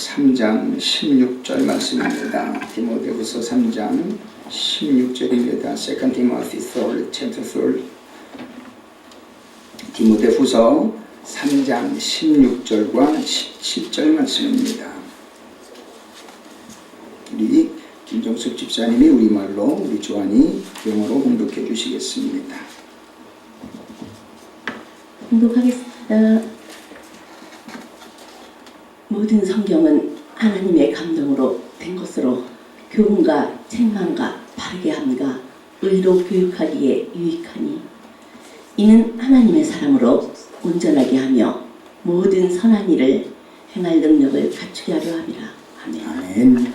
3장 16절 말씀입니다. 디모데후서 3장 16절입니다. Second Timothy 3, chapter 3. 디모데후서 3장 16절과 17절 말씀입니다. 우리 김정숙 집사님이 우리말로, 우리 조한이 영어로 공독해 주시겠습니다. 공독하겠습니다. 모든 성경은 하나님의 감동으로 된 것으로 교훈과 책망과 바르게 함과 의로 교육하기에 유익하니 이는 하나님의 사람으로 온전하게 하며 모든 선한 일을 행할 능력을 갖추게 하려 함이라. 아멘. 아멘.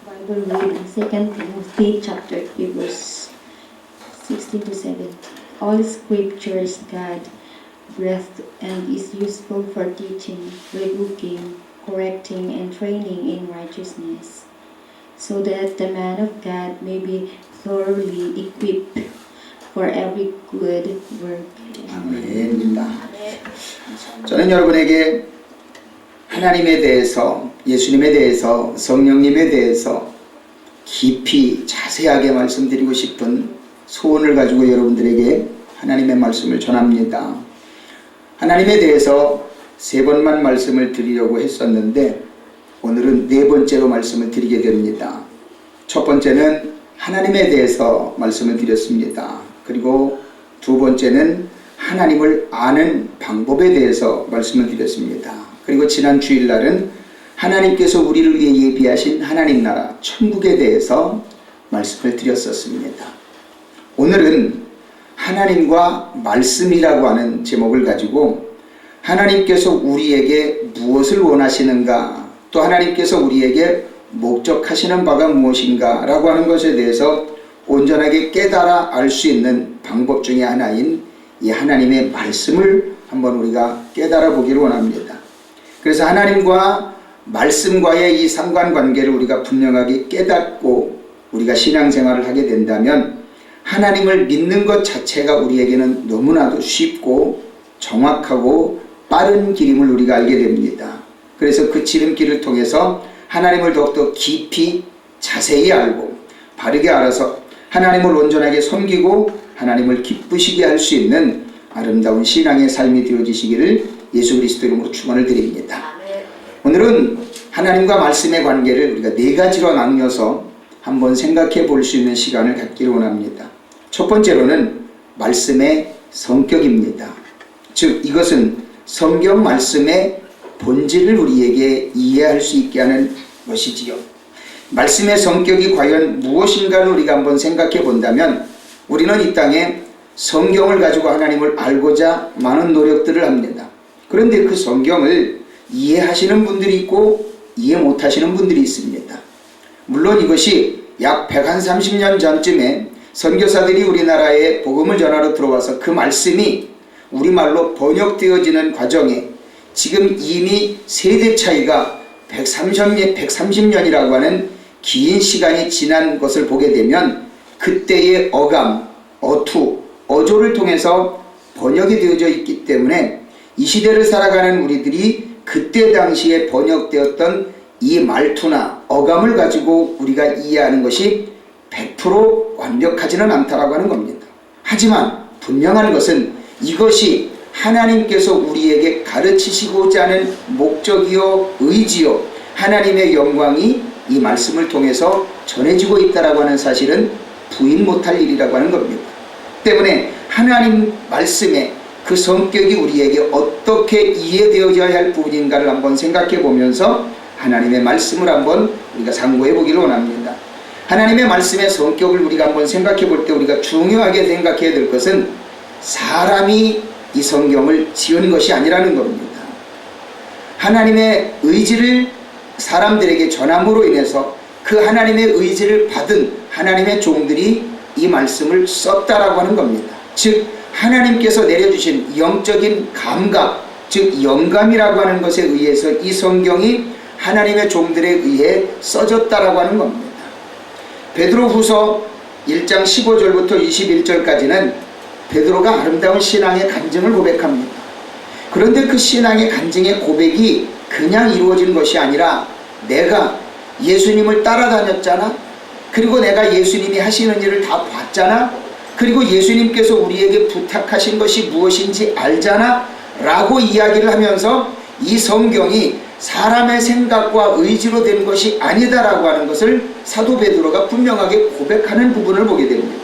Bible reading 2 Timothy chapter 3 verse 16 to 7. All scriptures God breathed and is useful for teaching, rebuking, correcting, and training in righteousness, so that the man of God may be thoroughly equipped for every good work. 아멘입니다. 저는 여러분에게 하나님에 대해서, 예수님에 대해서, 성령님에 대해서 깊이 자세하게 말씀드리고 싶은 소원을 가지고 여러분들에게 하나님의 말씀을 전합니다. 하나님에 대해서 3번만 말씀을 드리려고 했었는데 오늘은 4번째로 말씀을 드리게 됩니다. 첫 번째는 하나님에 대해서 말씀을 드렸습니다. 그리고 2번째는 하나님을 아는 방법에 대해서 말씀을 드렸습니다. 그리고 지난 주일날은 하나님께서 우리를 위해 예비하신 하나님 나라 천국에 대해서 말씀을 드렸었습니다. 오늘은 하나님과 말씀이라고 하는 제목을 가지고 하나님께서 우리에게 무엇을 원하시는가, 또 하나님께서 우리에게 목적하시는 바가 무엇인가 라고 하는 것에 대해서 온전하게 깨달아 알 수 있는 방법 중에 하나인 이 하나님의 말씀을 한번 우리가 깨달아 보기를 원합니다. 그래서 하나님과 말씀과의 이 상관관계를 우리가 분명하게 깨닫고 우리가 신앙생활을 하게 된다면 하나님을 믿는 것 자체가 우리에게는 너무나도 쉽고 정확하고 빠른 길임을 우리가 알게 됩니다. 그래서 그 지름길을 통해서 하나님을 더욱더 깊이 자세히 알고 바르게 알아서 하나님을 온전하게 섬기고 하나님을 기쁘시게 할 수 있는 아름다운 신앙의 삶이 되어지시기를 예수 그리스도 이름으로 축원을 드립니다. 오늘은 하나님과 말씀의 관계를 우리가 4가지로 나누어서 한번 생각해 볼 수 있는 시간을 갖기를 원합니다. 첫 번째로는 말씀의 성격입니다. 즉 이것은 성경 말씀의 본질을 우리에게 이해할 수 있게 하는 것이지요. 말씀의 성격이 과연 무엇인가를 우리가 한번 생각해 본다면 우리는 이 땅에 성경을 가지고 하나님을 알고자 많은 노력들을 합니다. 그런데 그 성경을 이해하시는 분들이 있고 이해 못하시는 분들이 있습니다. 물론 이것이 약 130년 전쯤에 선교사들이 우리나라에 복음을 전하러 들어와서 그 말씀이 우리말로 번역되어지는 과정에 지금 이미 세대 차이가 130년이라고 하는 긴 시간이 지난 것을 보게 되면 그때의 어감, 어투, 어조를 통해서 번역이 되어져 있기 때문에 이 시대를 살아가는 우리들이 그때 당시에 번역되었던 이 말투나 어감을 가지고 우리가 이해하는 것이 100% 완벽하지는 않다라고 하는 겁니다. 하지만 분명한 것은 이것이 하나님께서 우리에게 가르치시고자 하는 목적이요 의지요 하나님의 영광이 이 말씀을 통해서 전해지고 있다라고 하는 사실은 부인 못할 일이라고 하는 겁니다. 때문에 하나님 말씀의 그 성격이 우리에게 어떻게 이해되어져야 할 부분인가를 한번 생각해 보면서 하나님의 말씀을 한번 우리가 상고해 보기를 원합니다. 하나님의 말씀의 성격을 우리가 한번 생각해 볼 때 우리가 중요하게 생각해야 될 것은 사람이 이 성경을 지은 것이 아니라는 겁니다. 하나님의 의지를 사람들에게 전함으로 인해서 그 하나님의 의지를 받은 하나님의 종들이 이 말씀을 썼다라고 하는 겁니다. 즉 하나님께서 내려주신 영적인 감각, 즉 영감이라고 하는 것에 의해서 이 성경이 하나님의 종들에 의해 써졌다라고 하는 겁니다. 베드로후서 1장 15절부터 21절까지는 베드로가 아름다운 신앙의 간증을 고백합니다. 그런데 그 신앙의 간증의 고백이 그냥 이루어진 것이 아니라 내가 예수님을 따라다녔잖아. 그리고 내가 예수님이 하시는 일을 다 봤잖아. 그리고 예수님께서 우리에게 부탁하신 것이 무엇인지 알잖아 라고 이야기를 하면서 이 성경이 사람의 생각과 의지로 된 것이 아니다라고 하는 것을 사도 베드로가 분명하게 고백하는 부분을 보게 됩니다.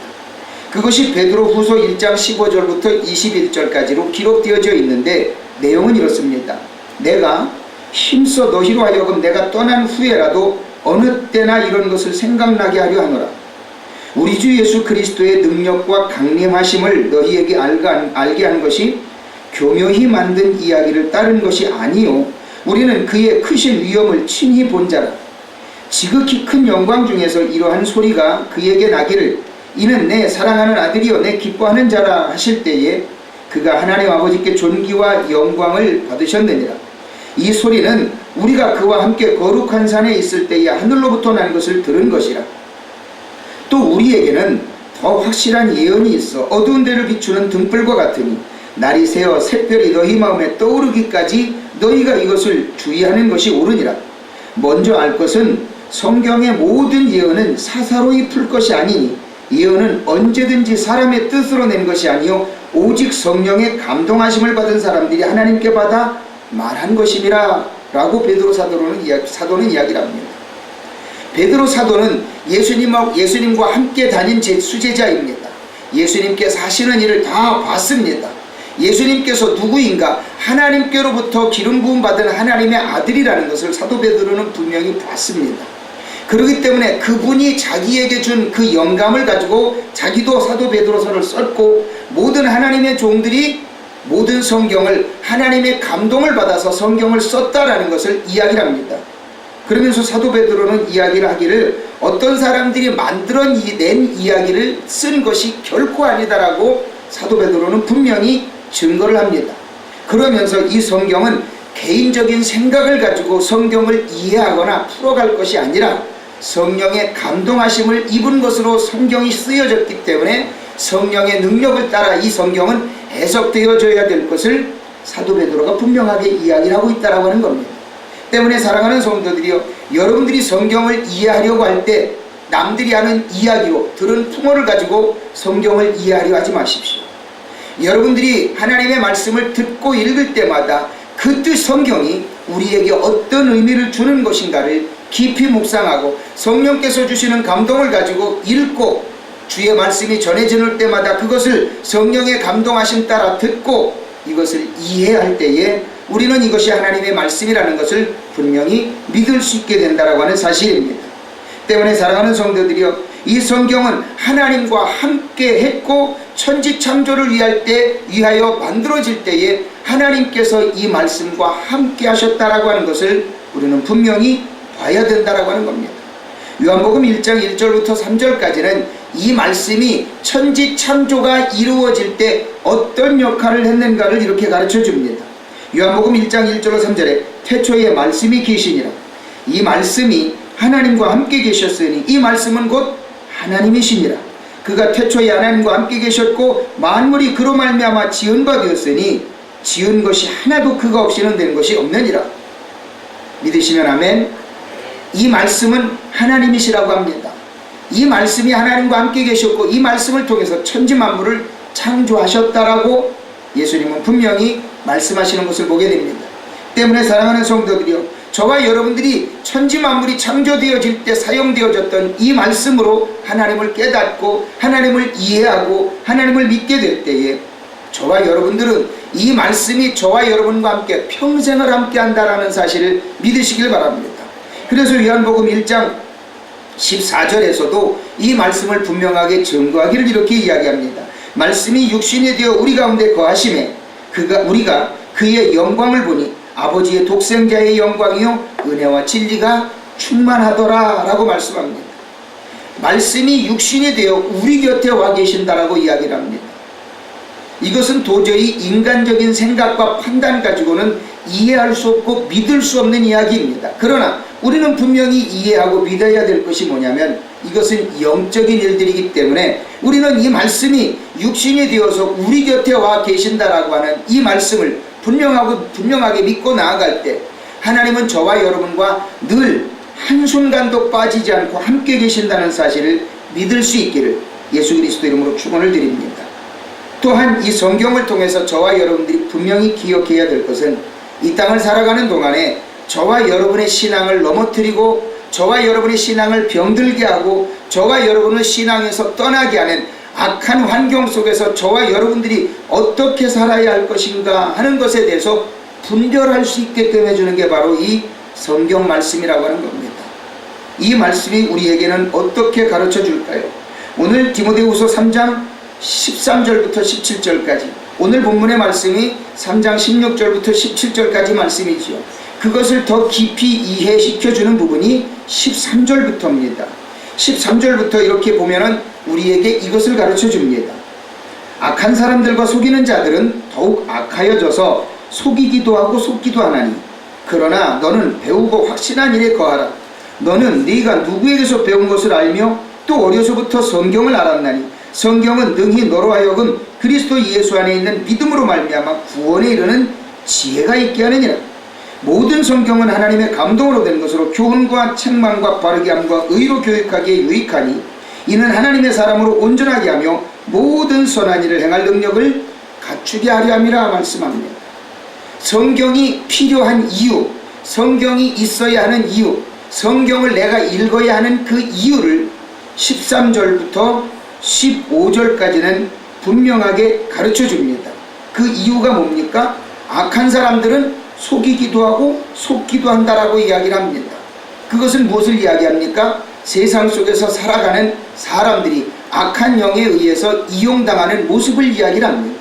그것이 베드로후서 1장 15절부터 21절까지로 기록되어져 있는데 내용은 이렇습니다. 내가 힘써 너희로 하여금 내가 떠난 후에라도 어느 때나 이런 것을 생각나게 하려 하노라. 우리 주 예수 그리스도의 능력과 강림하심을 너희에게 알게 한 것이 교묘히 만든 이야기를 따른 것이 아니요 우리는 그의 크신 위엄을 친히 본 자라. 지극히 큰 영광 중에서 이러한 소리가 그에게 나기를 이는 내 사랑하는 아들이요 내 기뻐하는 자라 하실 때에 그가 하나님 아버지께 존귀와 영광을 받으셨느니라. 이 소리는 우리가 그와 함께 거룩한 산에 있을 때에 하늘로부터 난 것을 들은 것이라. 또 우리에게는 더 확실한 예언이 있어 어두운 데를 비추는 등불과 같으니 날이 새어 샛별이 너희 마음에 떠오르기까지 너희가 이것을 주의하는 것이 옳으니라. 먼저 알 것은 성경의 모든 예언은 사사로이 풀 것이 아니니 예언은 언제든지 사람의 뜻으로 낸 것이 아니요 오직 성령의 감동하심을 받은 사람들이 하나님께 받아 말한 것이니라 라고 베드로 사도는 이야기를 합니다. 베드로 사도는 예수님과 함께 다닌 수제자입니다. 예수님께서 하시는 일을 다 봤습니다. 예수님께서 누구인가? 하나님께로부터 기름 부음 받은 하나님의 아들이라는 것을 사도 베드로는 분명히 봤습니다. 그렇기 때문에 그분이 자기에게 준 그 영감을 가지고 자기도 사도 베드로서를 썼고 모든 하나님의 종들이 모든 성경을 하나님의 감동을 받아서 성경을 썼다라는 것을 이야기를 합니다. 그러면서 사도 베드로는 이야기를 하기를 어떤 사람들이 만들어낸 이야기를 쓴 것이 결코 아니다라고 사도 베드로는 분명히 증거를 합니다. 그러면서 이 성경은 개인적인 생각을 가지고 성경을 이해하거나 풀어갈 것이 아니라 성령의 감동하심을 입은 것으로 성경이 쓰여졌기 때문에 성령의 능력을 따라 이 성경은 해석되어져야 될 것을 사도 베드로가 분명하게 이야기를 하고 있다고 하는 겁니다. 때문에 사랑하는 성도들이여, 여러분들이 성경을 이해하려고 할 때 남들이 하는 이야기로 들은 풍어를 가지고 성경을 이해하려 하지 마십시오. 여러분들이 하나님의 말씀을 듣고 읽을 때마다 그 뜻 성경이 우리에게 어떤 의미를 주는 것인가를 깊이 묵상하고 성령께서 주시는 감동을 가지고 읽고 주의 말씀이 전해질 때마다 그것을 성령의 감동하심 따라 듣고 이것을 이해할 때에 우리는 이것이 하나님의 말씀이라는 것을 분명히 믿을 수 있게 된다고 하는 사실입니다. 때문에 사랑하는 성도들이여, 이 성경은 하나님과 함께 했고 천지창조를 위하여 만들어질 때에 하나님께서 이 말씀과 함께 하셨다라고 하는 것을 우리는 분명히 봐야 된다라고 하는 겁니다. 요한복음 1장 1절부터 3절까지는 이 말씀이 천지창조가 이루어질 때 어떤 역할을 했는가를 이렇게 가르쳐 줍니다. 요한복음 1장 1절로 3절에 태초에 말씀이 계시니라. 이 말씀이 하나님과 함께 계셨으니 이 말씀은 곧 하나님이시니라. 그가 태초에 하나님과 함께 계셨고 만물이 그로 말미암아 지은 바 되었으니 지은 것이 하나도 그가 없이는 된 것이 없느니라. 믿으시면 아멘. 이 말씀은 하나님이시라고 합니다. 이 말씀이 하나님과 함께 계셨고 이 말씀을 통해서 천지 만물을 창조하셨다라고 예수님은 분명히 말씀하시는 것을 보게 됩니다. 때문에 사랑하는 성도들이여, 저와 여러분들이 천지 만물이 창조되어질 때 사용되어졌던 이 말씀으로 하나님을 깨닫고 하나님을 이해하고 하나님을 믿게 될 때에 저와 여러분들은 이 말씀이 저와 여러분과 함께 평생을 함께 한다라는 사실을 믿으시길 바랍니다. 그래서 요한복음 1장 14절에서도 이 말씀을 분명하게 증거하기를 이렇게 이야기합니다. 말씀이 육신이 되어 우리 가운데 거하심에 우리가 그의 영광을 보니 아버지의 독생자의 영광이요 은혜와 진리가 충만하더라 라고 말씀합니다. 말씀이 육신이 되어 우리 곁에 와 계신다라고 이야기를 합니다. 이것은 도저히 인간적인 생각과 판단 가지고는 이해할 수 없고 믿을 수 없는 이야기입니다. 그러나 우리는 분명히 이해하고 믿어야 될 것이 뭐냐면 이것은 영적인 일들이기 때문에 우리는 이 말씀이 육신이 되어서 우리 곁에 와 계신다라고 하는 이 말씀을 분명하게 믿고 나아갈 때 하나님은 저와 여러분과 늘 한순간도 빠지지 않고 함께 계신다는 사실을 믿을 수 있기를 예수 그리스도 이름으로 축원을 드립니다. 또한 이 성경을 통해서 저와 여러분들이 분명히 기억해야 될 것은 이 땅을 살아가는 동안에 저와 여러분의 신앙을 넘어뜨리고 저와 여러분의 신앙을 병들게 하고 저와 여러분을 신앙에서 떠나게 하는 악한 환경 속에서 저와 여러분들이 어떻게 살아야 할 것인가 하는 것에 대해서 분별할 수 있게끔 해주는 게 바로 이 성경 말씀이라고 하는 겁니다. 이 말씀이 우리에게는 어떻게 가르쳐 줄까요? 오늘 디모데후서 3장 13절부터 17절까지, 오늘 본문의 말씀이 3장 16절부터 17절까지 말씀이지요. 그것을 더 깊이 이해시켜주는 부분이 13절부터입니다. 13절부터 이렇게 보면은 우리에게 이것을 가르쳐 줍니다. 악한 사람들과 속이는 자들은 더욱 악하여져서 속이기도 하고 속기도 하나니, 그러나 너는 배우고 확신한 일에 거하라. 너는 네가 누구에게서 배운 것을 알며 또 어려서부터 성경을 알았나니 성경은 능히 너로 하여금 그리스도 예수 안에 있는 믿음으로 말미암아 구원에 이르는 지혜가 있게 하느니라. 모든 성경은 하나님의 감동으로 된 것으로 교훈과 책망과 바르게 함과 의로 교육하기에 유익하니 이는 하나님의 사람으로 온전하게 하며 모든 선한 일을 행할 능력을 갖추게 하려 함이라 말씀합니다. 성경이 필요한 이유, 성경이 있어야 하는 이유, 성경을 내가 읽어야 하는 그 이유를 13절부터 15절까지는 분명하게 가르쳐 줍니다. 그 이유가 뭡니까? 악한 사람들은 속이기도 하고 속기도 한다라고 이야기를 합니다. 그것은 무엇을 이야기합니까? 세상 속에서 살아가는 사람들이 악한 영에 의해서 이용당하는 모습을 이야기를 합니다.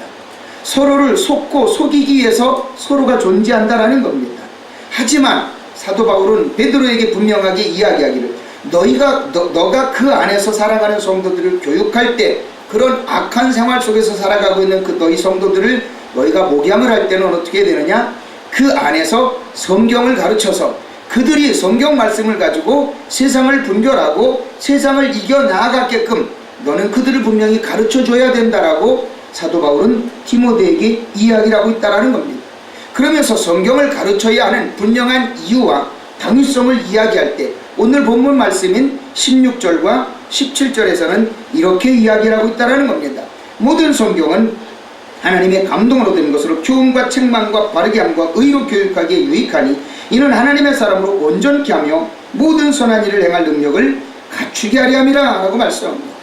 서로를 속고 속이기 위해서 서로가 존재한다라는 겁니다. 하지만 사도 바울은 베드로에게 분명하게 이야기하기를 너가 그 안에서 살아가는 성도들을 교육할 때 그런 악한 생활 속에서 살아가고 있는 그 너희 성도들을 너희가 목양을 할 때는 어떻게 되느냐? 그 안에서 성경을 가르쳐서 그들이 성경 말씀을 가지고 세상을 분별하고 세상을 이겨나가게끔 너는 그들을 분명히 가르쳐줘야 된다라고 사도 바울은 디모데에게 이야기를 하고 있다는 겁니다. 그러면서 성경을 가르쳐야 하는 분명한 이유와 당위성을 이야기할 때 오늘 본문 말씀인 16절과 17절에서는 이렇게 이야기를 하고 있다는 겁니다. 모든 성경은 하나님의 감동으로 된 것으로 교훈과 책망과 바르게 함과 의로 교육하기에 유익하니 이는 하나님의 사람으로 온전케 하며 모든 선한 일을 행할 능력을 갖추게 하려 함이라 라고 말씀합니다.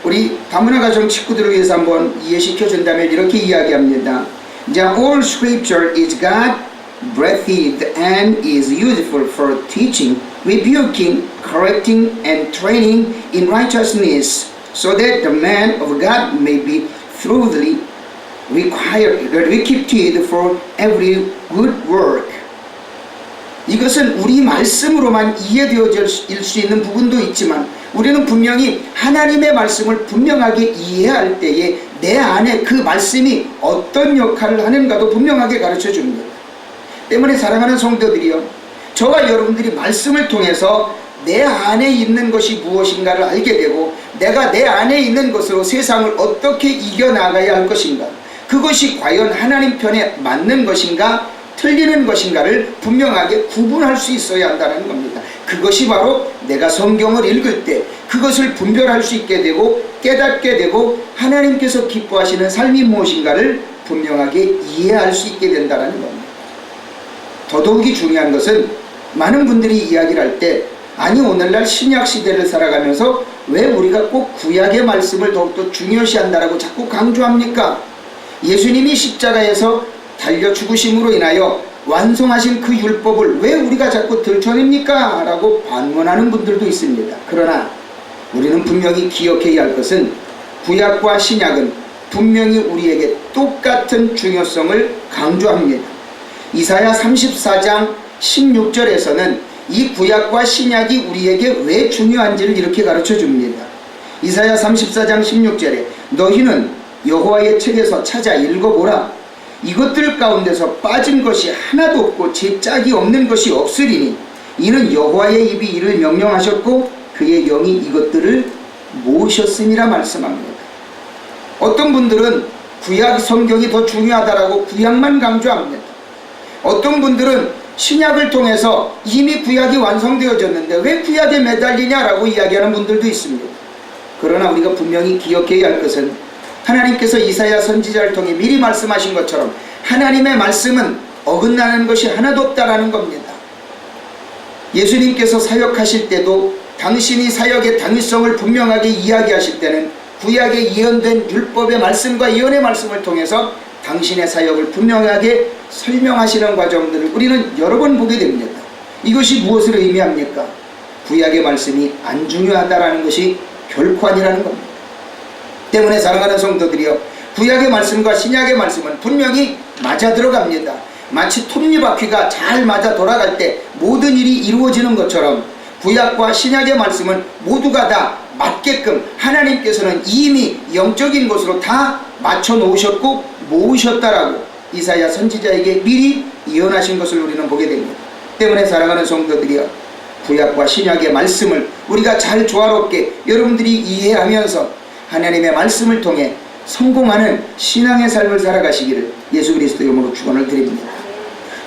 우리 다문화 가정 식구들을 위해서 한번 이해시켜 준다면 이렇게 이야기합니다. All scripture is God breathed and is useful for teaching, rebuking, correcting, and training in righteousness, so that the man of God may be thoroughly equipped for every good work. 이것은 우리 말씀으로만 이해되어질 수 있는 부분도 있지만 우리는 분명히 하나님의 말씀을 분명하게 이해할 때에 내 안에 그 말씀이 어떤 역할을 하는가도 분명하게 가르쳐 줍니다. 때문에 사랑하는 성도들이요, 저와 여러분들이 말씀을 통해서 내 안에 있는 것이 무엇인가를 알게 되고 내가 내 안에 있는 것으로 세상을 어떻게 이겨나가야 할 것인가, 그것이 과연 하나님 편에 맞는 것인가 틀리는 것인가를 분명하게 구분할 수 있어야 한다는 겁니다. 그것이 바로 내가 성경을 읽을 때 그것을 분별할 수 있게 되고 깨닫게 되고 하나님께서 기뻐하시는 삶이 무엇인가를 분명하게 이해할 수 있게 된다는 겁니다. 더더욱이 중요한 것은 많은 분들이 이야기를 할 때 아니 오늘날 신약 시대를 살아가면서 왜 우리가 꼭 구약의 말씀을 더욱더 중요시한다라고 자꾸 강조합니까? 예수님이 십자가에서 달려 죽으심으로 인하여 완성하신 그 율법을 왜 우리가 자꾸 들춰냅니까? 라고 반문하는 분들도 있습니다. 그러나 우리는 분명히 기억해야 할 것은 구약과 신약은 분명히 우리에게 똑같은 중요성을 강조합니다. 이사야 34장 16절에서는 이 구약과 신약이 우리에게 왜 중요한지를 이렇게 가르쳐 줍니다. 이사야 34장 16절에 너희는 여호와의 책에서 찾아 읽어보라. 이것들 가운데서 빠진 것이 하나도 없고 제 짝이 없는 것이 없으리니 이는 여호와의 입이 이를 명령하셨고 그의 영이 이것들을 모으셨음이라 말씀합니다. 어떤 분들은 구약 성경이 더 중요하다라고 구약만 강조합니다. 어떤 분들은 신약을 통해서 이미 구약이 완성되어졌는데 왜 구약에 매달리냐라고 이야기하는 분들도 있습니다. 그러나 우리가 분명히 기억해야 할 것은 하나님께서 이사야 선지자를 통해 미리 말씀하신 것처럼 하나님의 말씀은 어긋나는 것이 하나도 없다라는 겁니다. 예수님께서 사역하실 때도 당신이 사역의 당위성을 분명하게 이야기하실 때는 구약에 예언된 율법의 말씀과 예언의 말씀을 통해서 당신의 사역을 분명하게 설명하시는 과정들을 우리는 여러 번 보게 됩니다. 이것이 무엇을 의미합니까? 구약의 말씀이 안 중요하다라는 것이 결코 아니라는 겁니다. 때문에 사랑하는 성도들이여, 구약의 말씀과 신약의 말씀은 분명히 맞아 들어갑니다. 마치 톱니바퀴가 잘 맞아 돌아갈 때 모든 일이 이루어지는 것처럼 구약과 신약의 말씀은 모두가 다 맞게끔 하나님께서는 이미 영적인 것으로 다 맞춰 놓으셨고 모으셨다라고 이사야 선지자에게 미리 예언하신 것을 우리는 보게 됩니다. 때문에 사랑하는 성도들이여, 구약과 신약의 말씀을 우리가 잘 조화롭게 여러분들이 이해하면서 하나님의 말씀을 통해 성공하는 신앙의 삶을 살아가시기를 예수 그리스도 이름으로 축원을 드립니다.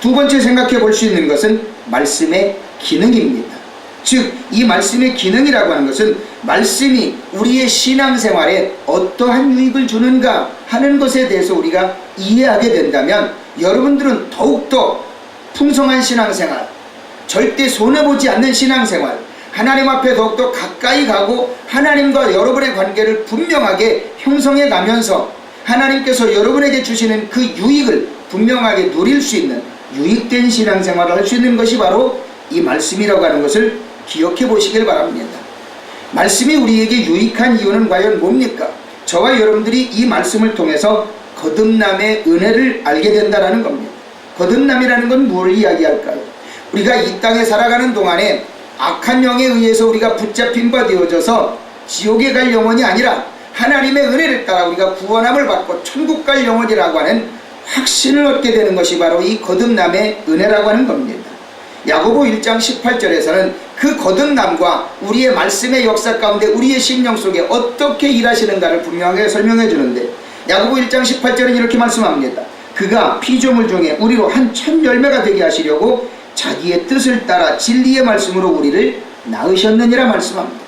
두 번째 생각해 볼 수 있는 것은 말씀의 기능입니다. 즉, 이 말씀의 기능이라고 하는 것은 말씀이 우리의 신앙생활에 어떠한 유익을 주는가 하는 것에 대해서 우리가 이해하게 된다면 여러분들은 더욱더 풍성한 신앙생활, 절대 손해보지 않는 신앙생활, 하나님 앞에 더욱더 가까이 가고 하나님과 여러분의 관계를 분명하게 형성해 가면서 하나님께서 여러분에게 주시는 그 유익을 분명하게 누릴 수 있는 유익된 신앙생활을 할 수 있는 것이 바로 이 말씀이라고 하는 것을 기억해 보시길 바랍니다. 말씀이 우리에게 유익한 이유는 과연 뭡니까? 저와 여러분들이 이 말씀을 통해서 거듭남의 은혜를 알게 된다는 겁니다. 거듭남이라는 건 뭘 이야기할까요? 우리가 이 땅에 살아가는 동안에 악한 영에 의해서 우리가 붙잡힌 바 되어져서 지옥에 갈 영혼이 아니라 하나님의 은혜를 따라 우리가 구원함을 받고 천국 갈 영혼이라고 하는 확신을 얻게 되는 것이 바로 이 거듭남의 은혜라고 하는 겁니다. 야고보 1장 18절에서는 그 거듭남과 우리의 말씀의 역사 가운데 우리의 심령 속에 어떻게 일하시는가를 분명하게 설명해 주는데, 야고보 1장 18절은 이렇게 말씀합니다. 그가 피조물 중에 우리로 한 첫 열매가 되게 하시려고 자기의 뜻을 따라 진리의 말씀으로 우리를 낳으셨느니라 말씀합니다.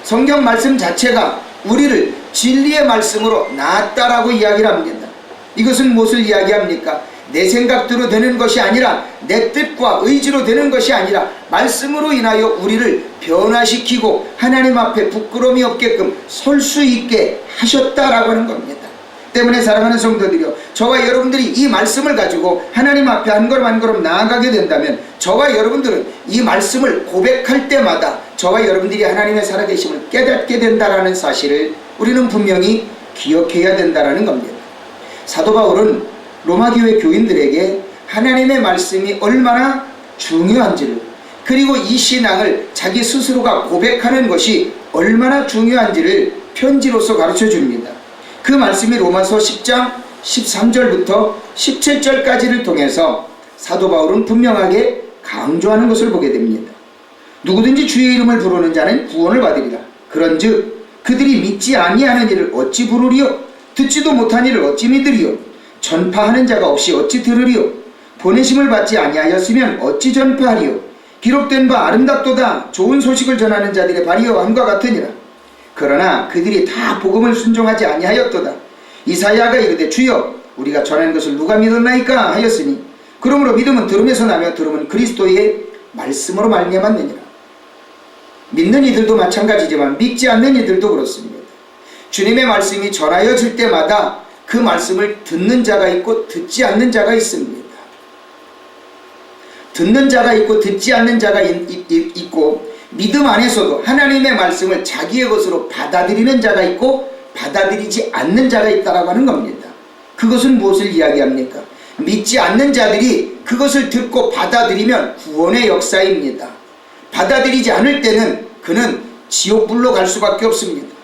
성경 말씀 자체가 우리를 진리의 말씀으로 낳았다라고 이야기를 합니다. 이것은 무엇을 이야기합니까? 내 생각대로 되는 것이 아니라 내 뜻과 의지로 되는 것이 아니라 말씀으로 인하여 우리를 변화시키고 하나님 앞에 부끄러움이 없게끔 설 수 있게 하셨다라고 하는 겁니다. 때문에 사랑하는 성도들이여, 저와 여러분들이 이 말씀을 가지고 하나님 앞에 한 걸음 한 걸음 나아가게 된다면 저와 여러분들은 이 말씀을 고백할 때마다 저와 여러분들이 하나님의 살아계심을 깨닫게 된다라는 사실을 우리는 분명히 기억해야 된다라는 겁니다. 사도 바울은 로마교회 교인들에게 하나님의 말씀이 얼마나 중요한지를, 그리고 이 신앙을 자기 스스로가 고백하는 것이 얼마나 중요한지를 편지로서 가르쳐 줍니다. 그 말씀이 로마서 10장 13절부터 17절까지를 통해서 사도 바울은 분명하게 강조하는 것을 보게 됩니다. 누구든지 주의 이름을 부르는 자는 구원을 받으리라. 그런즉 그들이 믿지 아니하는 일을 어찌 부르리요? 듣지도 못한 일을 어찌 믿으리요? 전파하는 자가 없이 어찌 들으리요? 보내심을 받지 아니하였으면 어찌 전파하리요? 기록된 바 아름답도다 좋은 소식을 전하는 자들의 발이여 함과 같으니라. 그러나 그들이 다 복음을 순종하지 아니하였도다. 이사야가 이르되 주여 우리가 전하는 것을 누가 믿었나이까 하였으니 그러므로 믿음은 들음에서 나며 들음은 그리스도의 말씀으로 말미암았느니라. 믿는 이들도 마찬가지지만 믿지 않는 이들도 그렇습니다. 주님의 말씀이 전하여질 때마다 그 말씀을 듣는 자가 있고 듣지 않는 자가 있습니다. 듣는 자가 있고 듣지 않는 자가 있고, 믿음 안에서도 하나님의 말씀을 자기의 것으로 받아들이는 자가 있고 받아들이지 않는 자가 있다라고 하는 겁니다. 그것은 무엇을 이야기합니까? 믿지 않는 자들이 그것을 듣고 받아들이면 구원의 역사입니다. 받아들이지 않을 때는 그는 지옥불로 갈 수밖에 없습니다.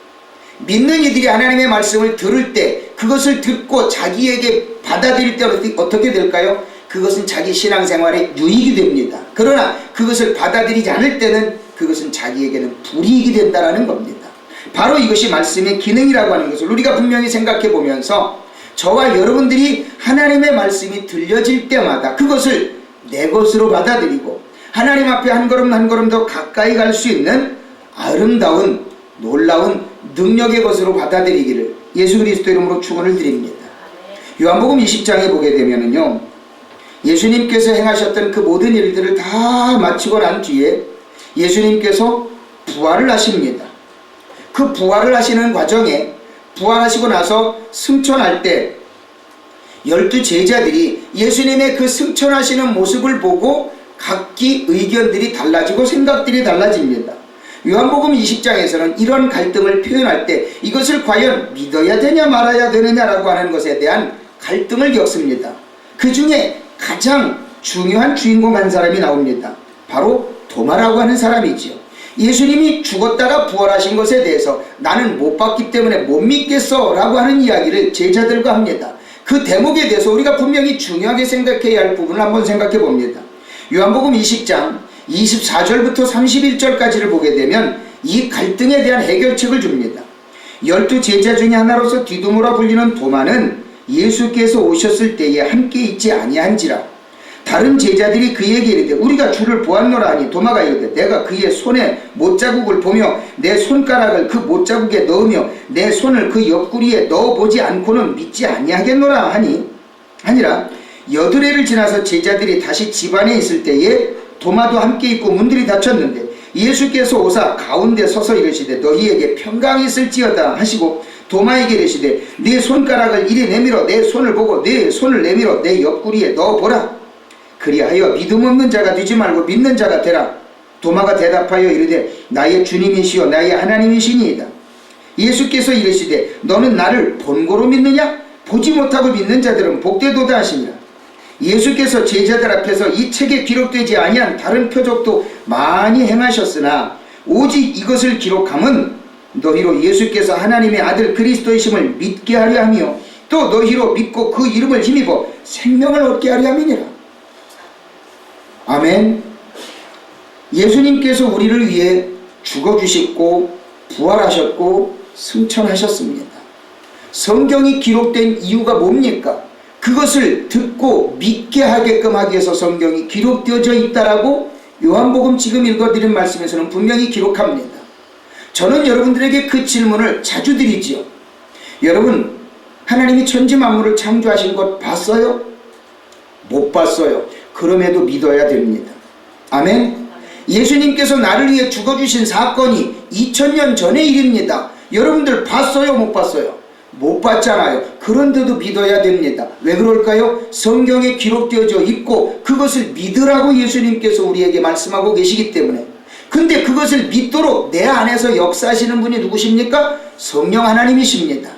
믿는 이들이 하나님의 말씀을 들을 때, 그것을 듣고 자기에게 받아들일 때 어떻게 될까요? 그것은 자기 신앙생활에 유익이 됩니다. 그러나 그것을 받아들이지 않을 때는 그것은 자기에게는 불이익이 된다는 겁니다. 바로 이것이 말씀의 기능이라고 하는 것을 우리가 분명히 생각해 보면서 저와 여러분들이 하나님의 말씀이 들려질 때마다 그것을 내 것으로 받아들이고 하나님 앞에 한 걸음 한 걸음 더 가까이 갈 수 있는 아름다운 놀라운 능력의 것으로 받아들이기를 예수 그리스도 이름으로 축원을 드립니다. 요한복음 20장에 보게 되면은요, 예수님께서 행하셨던 그 모든 일들을 다 마치고 난 뒤에 예수님께서 부활을 하십니다. 그 부활을 하시는 과정에 부활하시고 나서 승천할 때 12 제자들이 예수님의 그 승천하시는 모습을 보고 각기 의견들이 달라지고 생각들이 달라집니다. 요한복음 20장에서는 이런 갈등을 표현할 때 이것을 과연 믿어야 되냐 말아야 되느냐라고 하는 것에 대한 갈등을 겪습니다. 그 중에 가장 중요한 주인공 한 사람이 나옵니다. 바로 도마라고 하는 사람이지요. 예수님이 죽었다가 부활하신 것에 대해서 나는 못 봤기 때문에 못 믿겠어 라고 하는 이야기를 제자들과 합니다. 그 대목에 대해서 우리가 분명히 중요하게 생각해야 할 부분을 한번 생각해 봅니다. 요한복음 20장 24절부터 31절까지를 보게 되면 이 갈등에 대한 해결책을 줍니다. 12 제자 중에 하나로서 디두모라 불리는 도마는 예수께서 오셨을 때에 함께 있지 아니한지라. 다른 제자들이 그에게 이르되 우리가 주를 보았노라 하니 도마가 이르되 내가 그의 손에 못자국을 보며 내 손가락을 그 못자국에 넣으며 내 손을 그 옆구리에 넣어보지 않고는 믿지 아니하겠노라 하니 아니라 여드레를 지나서 제자들이 다시 집안에 있을 때에 도마도 함께 있고 문들이 닫혔는데 예수께서 오사 가운데 서서 이르시되 너희에게 평강이 있을지어다 하시고 도마에게 이르시되 네 손가락을 이리 내밀어 내 손을 보고 내 손을 내밀어 내 옆구리에 넣어보라. 그리하여 믿음 없는 자가 되지 말고 믿는 자가 되라. 도마가 대답하여 이르되 나의 주님이시여 나의 하나님이시니이다. 예수께서 이르시되 너는 나를 본고로 믿느냐? 보지 못하고 믿는 자들은 복되도다 하시니라. 예수께서 제자들 앞에서 이 책에 기록되지 아니한 다른 표적도 많이 행하셨으나 오직 이것을 기록함은 너희로 예수께서 하나님의 아들 그리스도이심을 믿게 하려 하며 또 너희로 믿고 그 이름을 힘입어 생명을 얻게 하려 함이니라. 아멘. 예수님께서 우리를 위해 죽어주셨고 부활하셨고 승천하셨습니다. 성경이 기록된 이유가 뭡니까? 그것을 듣고 믿게 하게끔 하기 위해서 성경이 기록되어져 있다라고 요한복음 지금 읽어드린 말씀에서는 분명히 기록합니다. 저는 여러분들에게 그 질문을 자주 드리지요. 여러분, 하나님이 천지 만물을 창조하신 것 봤어요? 못 봤어요. 그럼에도 믿어야 됩니다. 아멘. 예수님께서 나를 위해 죽어주신 사건이 2000년 전의 일입니다. 여러분들 봤어요? 못 봤어요? 못 봤잖아요. 그런데도 믿어야 됩니다. 왜 그럴까요? 성경에 기록되어져 있고 그것을 믿으라고 예수님께서 우리에게 말씀하고 계시기 때문에. 근데 그것을 믿도록 내 안에서 역사하시는 분이 누구십니까? 성령 하나님이십니다.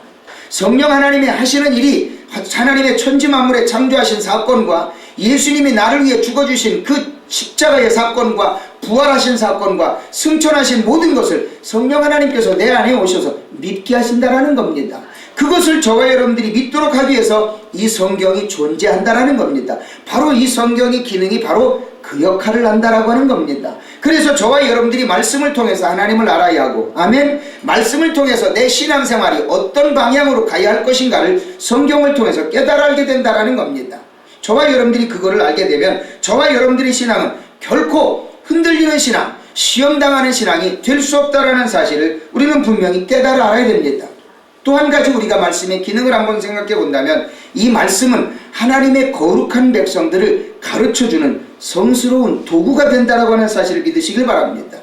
성령 하나님이 하시는 일이 하나님의 천지 만물에 창조하신 사건과 예수님이 나를 위해 죽어주신 그 십자가의 사건과 부활하신 사건과 승천하신 모든 것을 성령 하나님께서 내 안에 오셔서 믿게 하신다라는 겁니다. 그것을 저와 여러분들이 믿도록 하기 위해서 이 성경이 존재한다라는 겁니다. 바로 이 성경의 기능이 바로 그 역할을 한다라고 하는 겁니다. 그래서 저와 여러분들이 말씀을 통해서 하나님을 알아야 하고, 아멘. 말씀을 통해서 내 신앙생활이 어떤 방향으로 가야 할 것인가를 성경을 통해서 깨달아 알게 된다라는 겁니다. 저와 여러분들이 그거를 알게 되면 저와 여러분들의 신앙은 결코 흔들리는 신앙, 시험당하는 신앙이 될 수 없다라는 사실을 우리는 분명히 깨달아 알아야 됩니다. 또 한 가지 우리가 말씀의 기능을 한번 생각해 본다면 이 말씀은 하나님의 거룩한 백성들을 가르쳐주는 성스러운 도구가 된다라고 하는 사실을 믿으시길 바랍니다.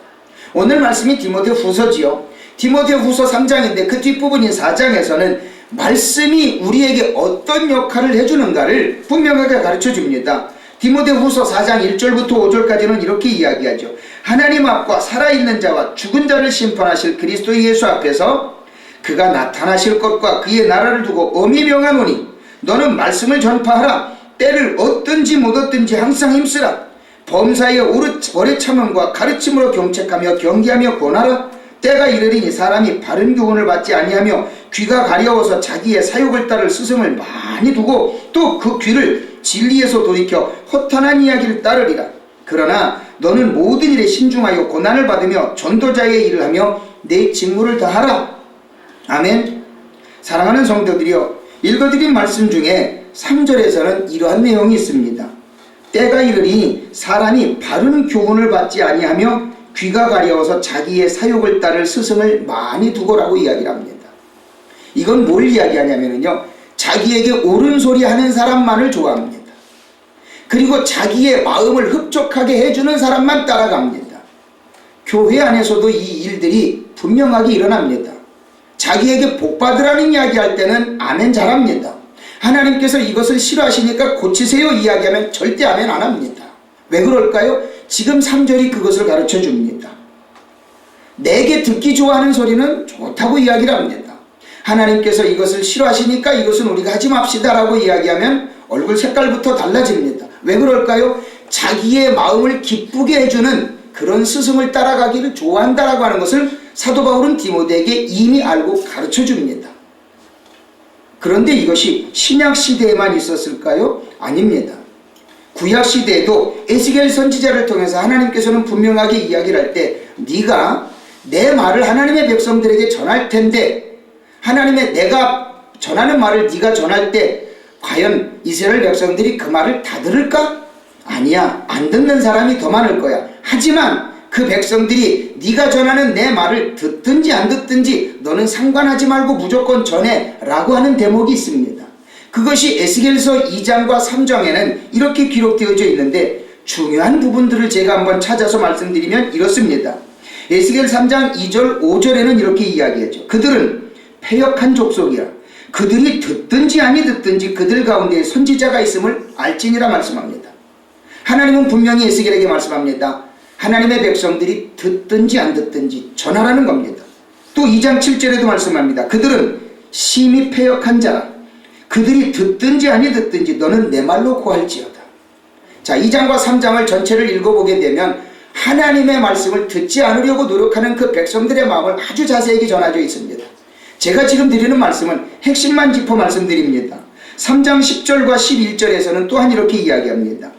오늘 말씀이 디모데 후서지요. 디모데 후서 3장인데 그 뒷부분인 4장에서는 말씀이 우리에게 어떤 역할을 해주는가를 분명하게 가르쳐줍니다. 디모데 후서 4장 1절부터 5절까지는 이렇게 이야기하죠. 하나님 앞과 살아있는 자와 죽은 자를 심판하실 그리스도 예수 앞에서 그가 나타나실 것과 그의 나라를 두고 엄히 명하노니 너는 말씀을 전파하라. 때를 얻든지 못 얻든지 항상 힘쓰라. 범사의 오래 참음과 가르침으로 경책하며 경계하며 권하라. 때가 이르리니 사람이 바른 교훈을 받지 아니하며 귀가 가려워서 자기의 사욕을 따를 스승을 많이 두고 또 그 귀를 진리에서 돌이켜 허탄한 이야기를 따르리라. 그러나 너는 모든 일에 신중하여 고난을 받으며 전도자의 일을 하며 내 직무를 다하라. 아멘. 사랑하는 성도들이여, 읽어드린 말씀 중에 3절에서는 이러한 내용이 있습니다. 때가 이르니 사람이 바른 교훈을 받지 아니하며 귀가 가려워서 자기의 사욕을 따를 스승을 많이 두고라고 이야기를 합니다. 이건 뭘 이야기하냐면요, 자기에게 옳은 소리 하는 사람만을 좋아합니다. 그리고 자기의 마음을 흡족하게 해주는 사람만 따라갑니다. 교회 안에서도 이 일들이 분명하게 일어납니다. 자기에게 복 받으라는 이야기할 때는 아멘 잘합니다. 하나님께서 이것을 싫어하시니까 고치세요 이야기하면 절대 아멘 안 합니다. 왜 그럴까요? 지금 3절이 그것을 가르쳐 줍니다. 내게 듣기 좋아하는 소리는 좋다고 이야기를 합니다. 하나님께서 이것을 싫어하시니까 이것은 우리가 하지 맙시다 라고 이야기하면 얼굴 색깔부터 달라집니다. 왜 그럴까요? 자기의 마음을 기쁘게 해주는 그런 스승을 따라가기를 좋아한다라고 하는 것을 사도 바울은 디모데에게 이미 알고 가르쳐 줍니다. 그런데 이것이 신약 시대에만 있었을까요? 아닙니다. 구약 시대에도 에스겔 선지자를 통해서 하나님께서는 분명하게 이야기를 할 때 네가 내 말을 하나님의 백성들에게 전할 텐데 하나님의 내가 전하는 말을 네가 전할 때 과연 이스라엘 백성들이 그 말을 다 들을까? 아니야. 안 듣는 사람이 더 많을 거야. 하지만 그 백성들이 네가 전하는 내 말을 듣든지 안 듣든지 너는 상관하지 말고 무조건 전해 라고 하는 대목이 있습니다. 그것이 에스겔서 2장과 3장에는 이렇게 기록되어져 있는데 중요한 부분들을 제가 한번 찾아서 말씀드리면 이렇습니다. 에스겔 3장 2절 5절에는 이렇게 이야기하죠. 그들은 패역한 족속이라 그들이 듣든지 아니 듣든지 그들 가운데 선지자가 있음을 알지니라 말씀합니다. 하나님은 분명히 에스겔에게 말씀합니다. 하나님의 백성들이 듣든지 안 듣든지 전하라는 겁니다. 또 2장 7절에도 말씀합니다. 그들은 심히 패역한 자라 그들이 듣든지 아니 듣든지 너는 내 말로 고할지어다. 자, 2장과 3장을 전체를 읽어보게 되면 하나님의 말씀을 듣지 않으려고 노력하는 그 백성들의 마음을 아주 자세하게 전하져 있습니다. 제가 지금 드리는 말씀은 핵심만 짚어 말씀드립니다. 3장 10절과 11절에서는 또한 이렇게 이야기합니다.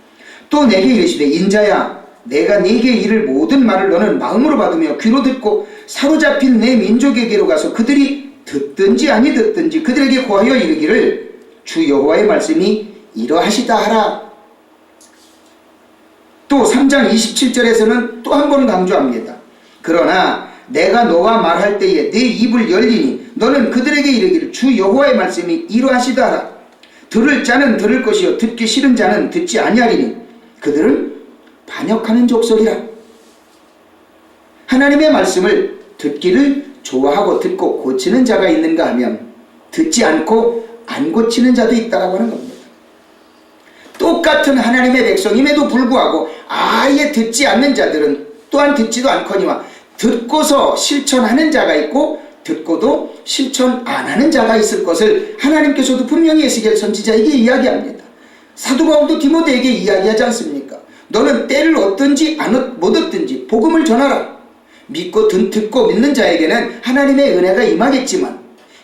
또 내게 이르시되 인자야 내가 네게 이를 모든 말을 너는 마음으로 받으며 귀로 듣고 사로잡힌 내 민족에게로 가서 그들이 듣든지 아니 듣든지 그들에게 고하여 이르기를 주 여호와의 말씀이 이러하시다 하라. 또 3장 27절에서는 또 한 번 강조합니다. 그러나 내가 너와 말할 때에 내 입을 열리니 너는 그들에게 이르기를 주 여호와의 말씀이 이러하시다 하라. 들을 자는 들을 것이요 듣기 싫은 자는 듣지 아니하리니 그들은 반역하는 족속이라. 하나님의 말씀을 듣기를 좋아하고 듣고 고치는 자가 있는가 하면 듣지 않고 안 고치는 자도 있다라고 하는 겁니다. 똑같은 하나님의 백성임에도 불구하고 아예 듣지 않는 자들은 또한 듣지도 않거니와 듣고서 실천하는 자가 있고 듣고도 실천 안 하는 자가 있을 것을 하나님께서도 분명히 에스겔 선지자에게 이야기합니다. 사도 바울도 디모데에게 이야기하지 않습니까? 너는 때를 얻든지 못 얻든지 복음을 전하라. 믿고 듣고 믿는 자에게는 하나님의 은혜가 임하겠지만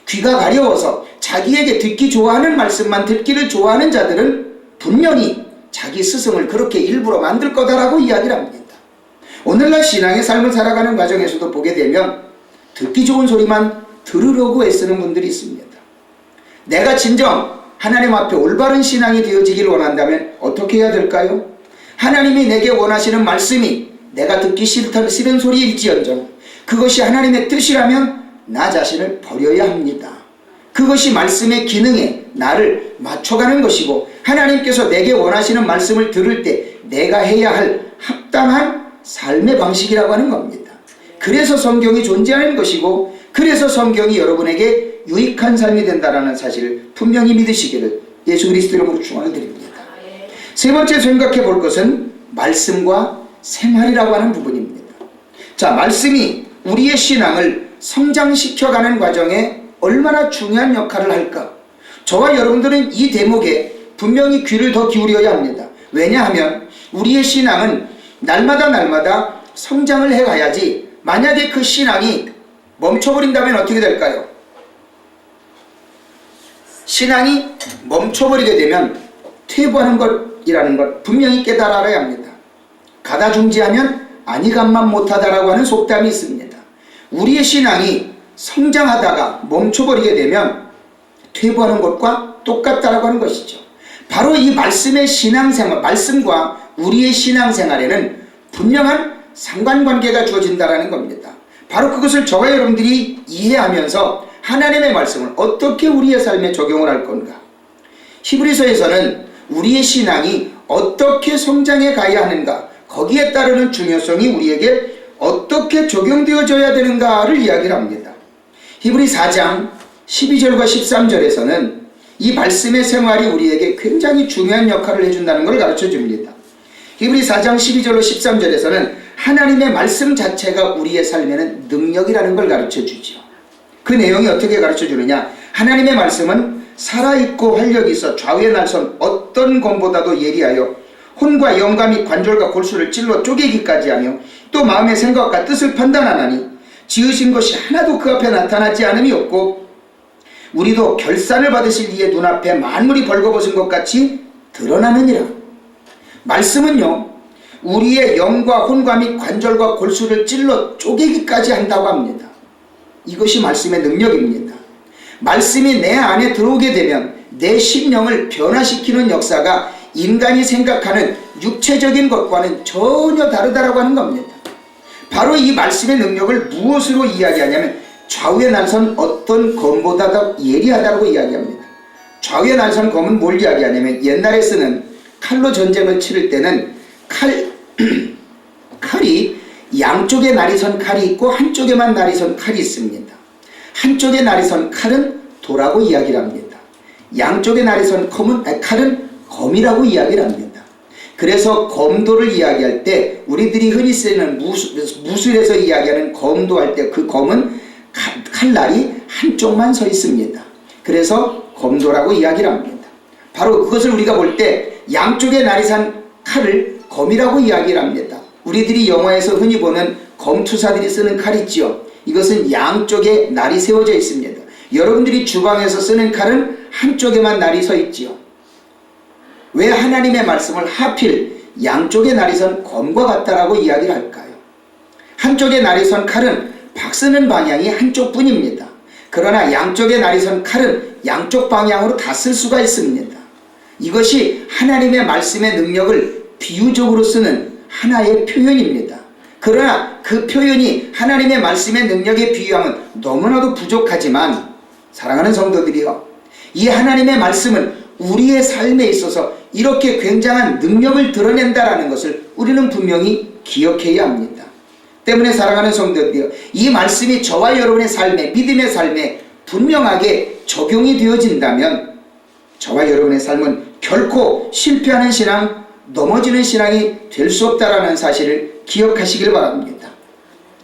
귀가 가려워서 자기에게 듣기 좋아하는 말씀만 듣기를 좋아하는 자들은 분명히 자기 스승을 그렇게 일부러 만들 거다라고 이야기를 합니다. 오늘날 신앙의 삶을 살아가는 과정에서도 보게 되면 듣기 좋은 소리만 들으려고 애쓰는 분들이 있습니다. 내가 진정 하나님 앞에 올바른 신앙이 되어지기를 원한다면 어떻게 해야 될까요? 하나님이 내게 원하시는 말씀이 내가 듣기 싫은 소리일지언정 그것이 하나님의 뜻이라면 나 자신을 버려야 합니다. 그것이 말씀의 기능에 나를 맞춰가는 것이고 하나님께서 내게 원하시는 말씀을 들을 때 내가 해야 할 합당한 삶의 방식이라고 하는 겁니다. 그래서 성경이 존재하는 것이고 그래서 성경이 여러분에게 유익한 삶이 된다는 사실을 분명히 믿으시기를 예수 그리스도 이름으로 축원드립니다. 세 번째 생각해 볼 것은 말씀과 생활이라고 하는 부분입니다. 자, 말씀이 우리의 신앙을 성장시켜가는 과정에 얼마나 중요한 역할을 할까? 저와 여러분들은 이 대목에 분명히 귀를 더 기울여야 합니다. 왜냐하면 우리의 신앙은 날마다 성장을 해가야지 만약에 그 신앙이 멈춰버린다면 어떻게 될까요? 신앙이 멈춰버리게 되면 퇴보하는 것이라는 것 분명히 깨달아야 합니다. 가다 중지하면 아니감만 못하다라고 하는 속담이 있습니다. 우리의 신앙이 성장하다가 멈춰버리게 되면 퇴보하는 것과 똑같다라고 하는 것이죠. 바로 이 말씀의 신앙생활, 말씀과 우리의 신앙생활에는 분명한 상관관계가 주어진다는 겁니다. 바로 그것을 저와 여러분들이 이해하면서 하나님의 말씀을 어떻게 우리의 삶에 적용을 할 건가. 히브리서에서는 우리의 신앙이 어떻게 성장해 가야 하는가, 거기에 따르는 중요성이 우리에게 어떻게 적용되어져야 되는가를 이야기를 합니다. 히브리 4장 12절과 13절에서는 이 말씀의 생활이 우리에게 굉장히 중요한 역할을 해준다는 걸 가르쳐 줍니다. 히브리 4장 12절로 13절에서는 하나님의 말씀 자체가 우리의 삶에는 능력이라는 걸 가르쳐 주죠. 그 내용이 어떻게 가르쳐 주느냐. 하나님의 말씀은 살아있고 활력이 있어 좌우의 날선 어떤 검보다도 예리하여 혼과 영과 및 관절과 골수를 찔러 쪼개기까지 하며 또 마음의 생각과 뜻을 판단하나니 지으신 것이 하나도 그 앞에 나타나지 않음이 없고 우리도 결산을 받으실 이의 눈앞에 만물이 벌거벗은 것 같이 드러나느니라. 말씀은요, 우리의 영과 혼과 및 관절과 골수를 찔러 쪼개기까지 한다고 합니다. 이것이 말씀의 능력입니다. 말씀이 내 안에 들어오게 되면 내 심령을 변화시키는 역사가 인간이 생각하는 육체적인 것과는 전혀 다르다라고 하는 겁니다. 바로 이 말씀의 능력을 무엇으로 이야기하냐면 좌우에 날선 어떤 검보다 예리하다고 이야기합니다. 좌우에 날선 검은 뭘 이야기하냐면 옛날에 쓰는 칼로 전쟁을 치를 때는 칼이 양쪽에 날이 선 칼이 있고 한쪽에만 날이 선 칼이 있습니다. 한쪽에 날이 선 칼은 도라고 이야기를 합니다. 양쪽에 날이 선 칼은 검이라고 이야기를 합니다. 그래서 검도를 이야기할 때 우리들이 흔히 쓰는 무술에서 이야기하는 검도 할 때 그 검은 칼날이 한쪽만 서 있습니다. 그래서 검도라고 이야기를 합니다. 바로 그것을 우리가 볼 때 양쪽에 날이 선 칼을 검이라고 이야기를 합니다. 우리들이 영화에서 흔히 보는 검투사들이 쓰는 칼 있지요. 이것은 양쪽에 날이 세워져 있습니다. 여러분들이 주방에서 쓰는 칼은 한쪽에만 날이 서 있지요. 왜 하나님의 말씀을 하필 양쪽에 날이 선 검과 같다라고 이야기를 할까요? 한쪽에 날이 선 칼은 박 쓰는 방향이 한쪽뿐입니다. 그러나 양쪽에 날이 선 칼은 양쪽 방향으로 다 쓸 수가 있습니다. 이것이 하나님의 말씀의 능력을 비유적으로 쓰는 하나의 표현입니다. 그러나 그 표현이 하나님의 말씀의 능력에 비유하면 너무나도 부족하지만 사랑하는 성도들이요, 이 하나님의 말씀은 우리의 삶에 있어서 이렇게 굉장한 능력을 드러낸다라는 것을 우리는 분명히 기억해야 합니다. 때문에 사랑하는 성도들이요, 이 말씀이 저와 여러분의 삶에, 믿음의 삶에 분명하게 적용이 되어진다면 저와 여러분의 삶은 결코 실패하는 신앙, 넘어지는 신앙이 될 수 없다라는 사실을 기억하시길 바랍니다.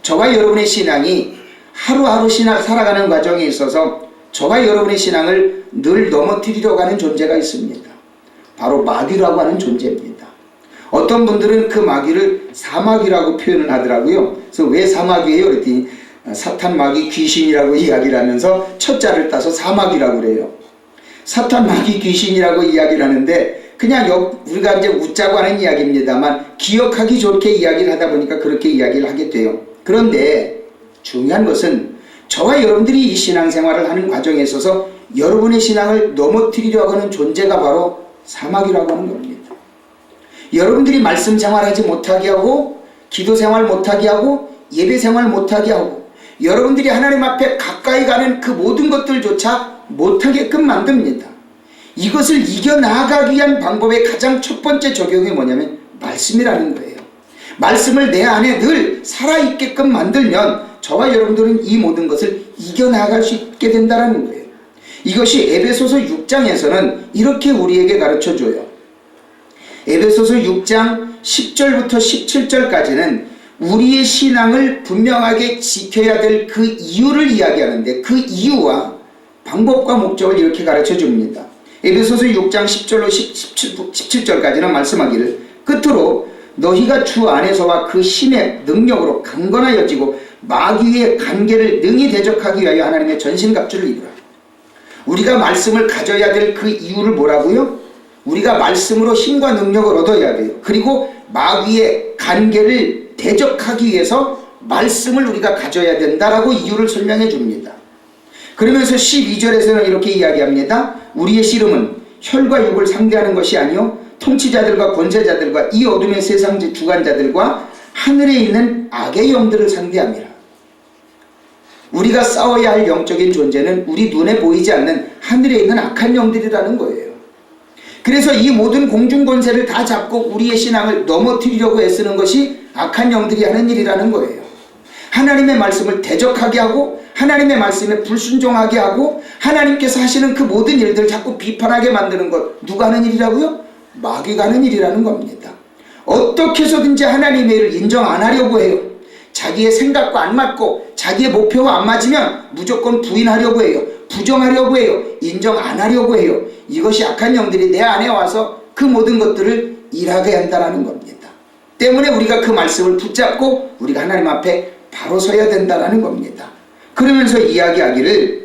저와 여러분의 신앙이 하루하루 살아가는 과정에 있어서 저와 여러분의 신앙을 늘 넘어뜨리려고 하는 존재가 있습니다. 바로 마귀라고 하는 존재입니다. 어떤 분들은 그 마귀를 사마귀라고 표현을 하더라고요. 그래서 왜 사마귀예요? 그랬더니 사탄, 마귀, 귀신이라고 이야기를 하면서 첫 자를 따서 사마귀라고 그래요. 사탄, 마귀, 귀신이라고 이야기를 하는데 그냥 우리가 이제 웃자고 하는 이야기입니다만 기억하기 좋게 이야기를 하다 보니까 그렇게 이야기를 하게 돼요. 그런데 중요한 것은 저와 여러분들이 이 신앙생활을 하는 과정에 있어서 여러분의 신앙을 넘어뜨리려고 하는 존재가 바로 사마귀라고 하는 겁니다. 여러분들이 말씀 생활하지 못하게 하고 기도 생활 못하게 하고 예배 생활 못하게 하고 여러분들이 하나님 앞에 가까이 가는 그 모든 것들조차 못하게끔 만듭니다. 이것을 이겨나가기 위한 방법의 가장 첫 번째 적용이 뭐냐면 말씀이라는 거예요. 말씀을 내 안에 늘 살아있게끔 만들면 저와 여러분들은 이 모든 것을 이겨나갈 수 있게 된다는 거예요. 이것이 에베소서 6장에서는 이렇게 우리에게 가르쳐줘요. 에베소서 6장 10절부터 17절까지는 우리의 신앙을 분명하게 지켜야 될 그 이유를 이야기하는데 그 이유와 방법과 목적을 이렇게 가르쳐줍니다. 에베소서 6장 10절로 17절까지는 말씀하기를 끝으로 너희가 주 안에서와 그 신의 능력으로 강건하여지고 마귀의 관계를 능히 대적하기 위하여 하나님의 전신갑주를 입으라. 우리가 말씀을 가져야 될 그 이유를 뭐라고요? 우리가 말씀으로 힘과 능력을 얻어야 돼요. 그리고 마귀의 관계를 대적하기 위해서 말씀을 우리가 가져야 된다라고 이유를 설명해 줍니다. 그러면서 12절에서는 이렇게 이야기합니다. 우리의 씨름은 혈과 육을 상대하는 것이 아니요 통치자들과 권세자들과 이 어둠의 세상 주관자들과 하늘에 있는 악의 영들을 상대합니다. 우리가 싸워야 할 영적인 존재는 우리 눈에 보이지 않는 하늘에 있는 악한 영들이라는 거예요. 그래서 이 모든 공중권세를 다 잡고 우리의 신앙을 넘어뜨리려고 애쓰는 것이 악한 영들이 하는 일이라는 거예요. 하나님의 말씀을 대적하게 하고 하나님의 말씀에 불순종하게 하고 하나님께서 하시는 그 모든 일들을 자꾸 비판하게 만드는 것, 누가 하는 일이라고요? 마귀가 하는 일이라는 겁니다. 어떻게 해서든지 하나님의 일을 인정 안 하려고 해요. 자기의 생각과 안 맞고 자기의 목표와 안 맞으면 무조건 부인하려고 해요. 부정하려고 해요. 인정 안 하려고 해요. 이것이 악한 영들이 내 안에 와서 그 모든 것들을 일하게 한다는 겁니다. 때문에 우리가 그 말씀을 붙잡고 우리가 하나님 앞에 바로 서야 된다는 겁니다. 그러면서 이야기하기를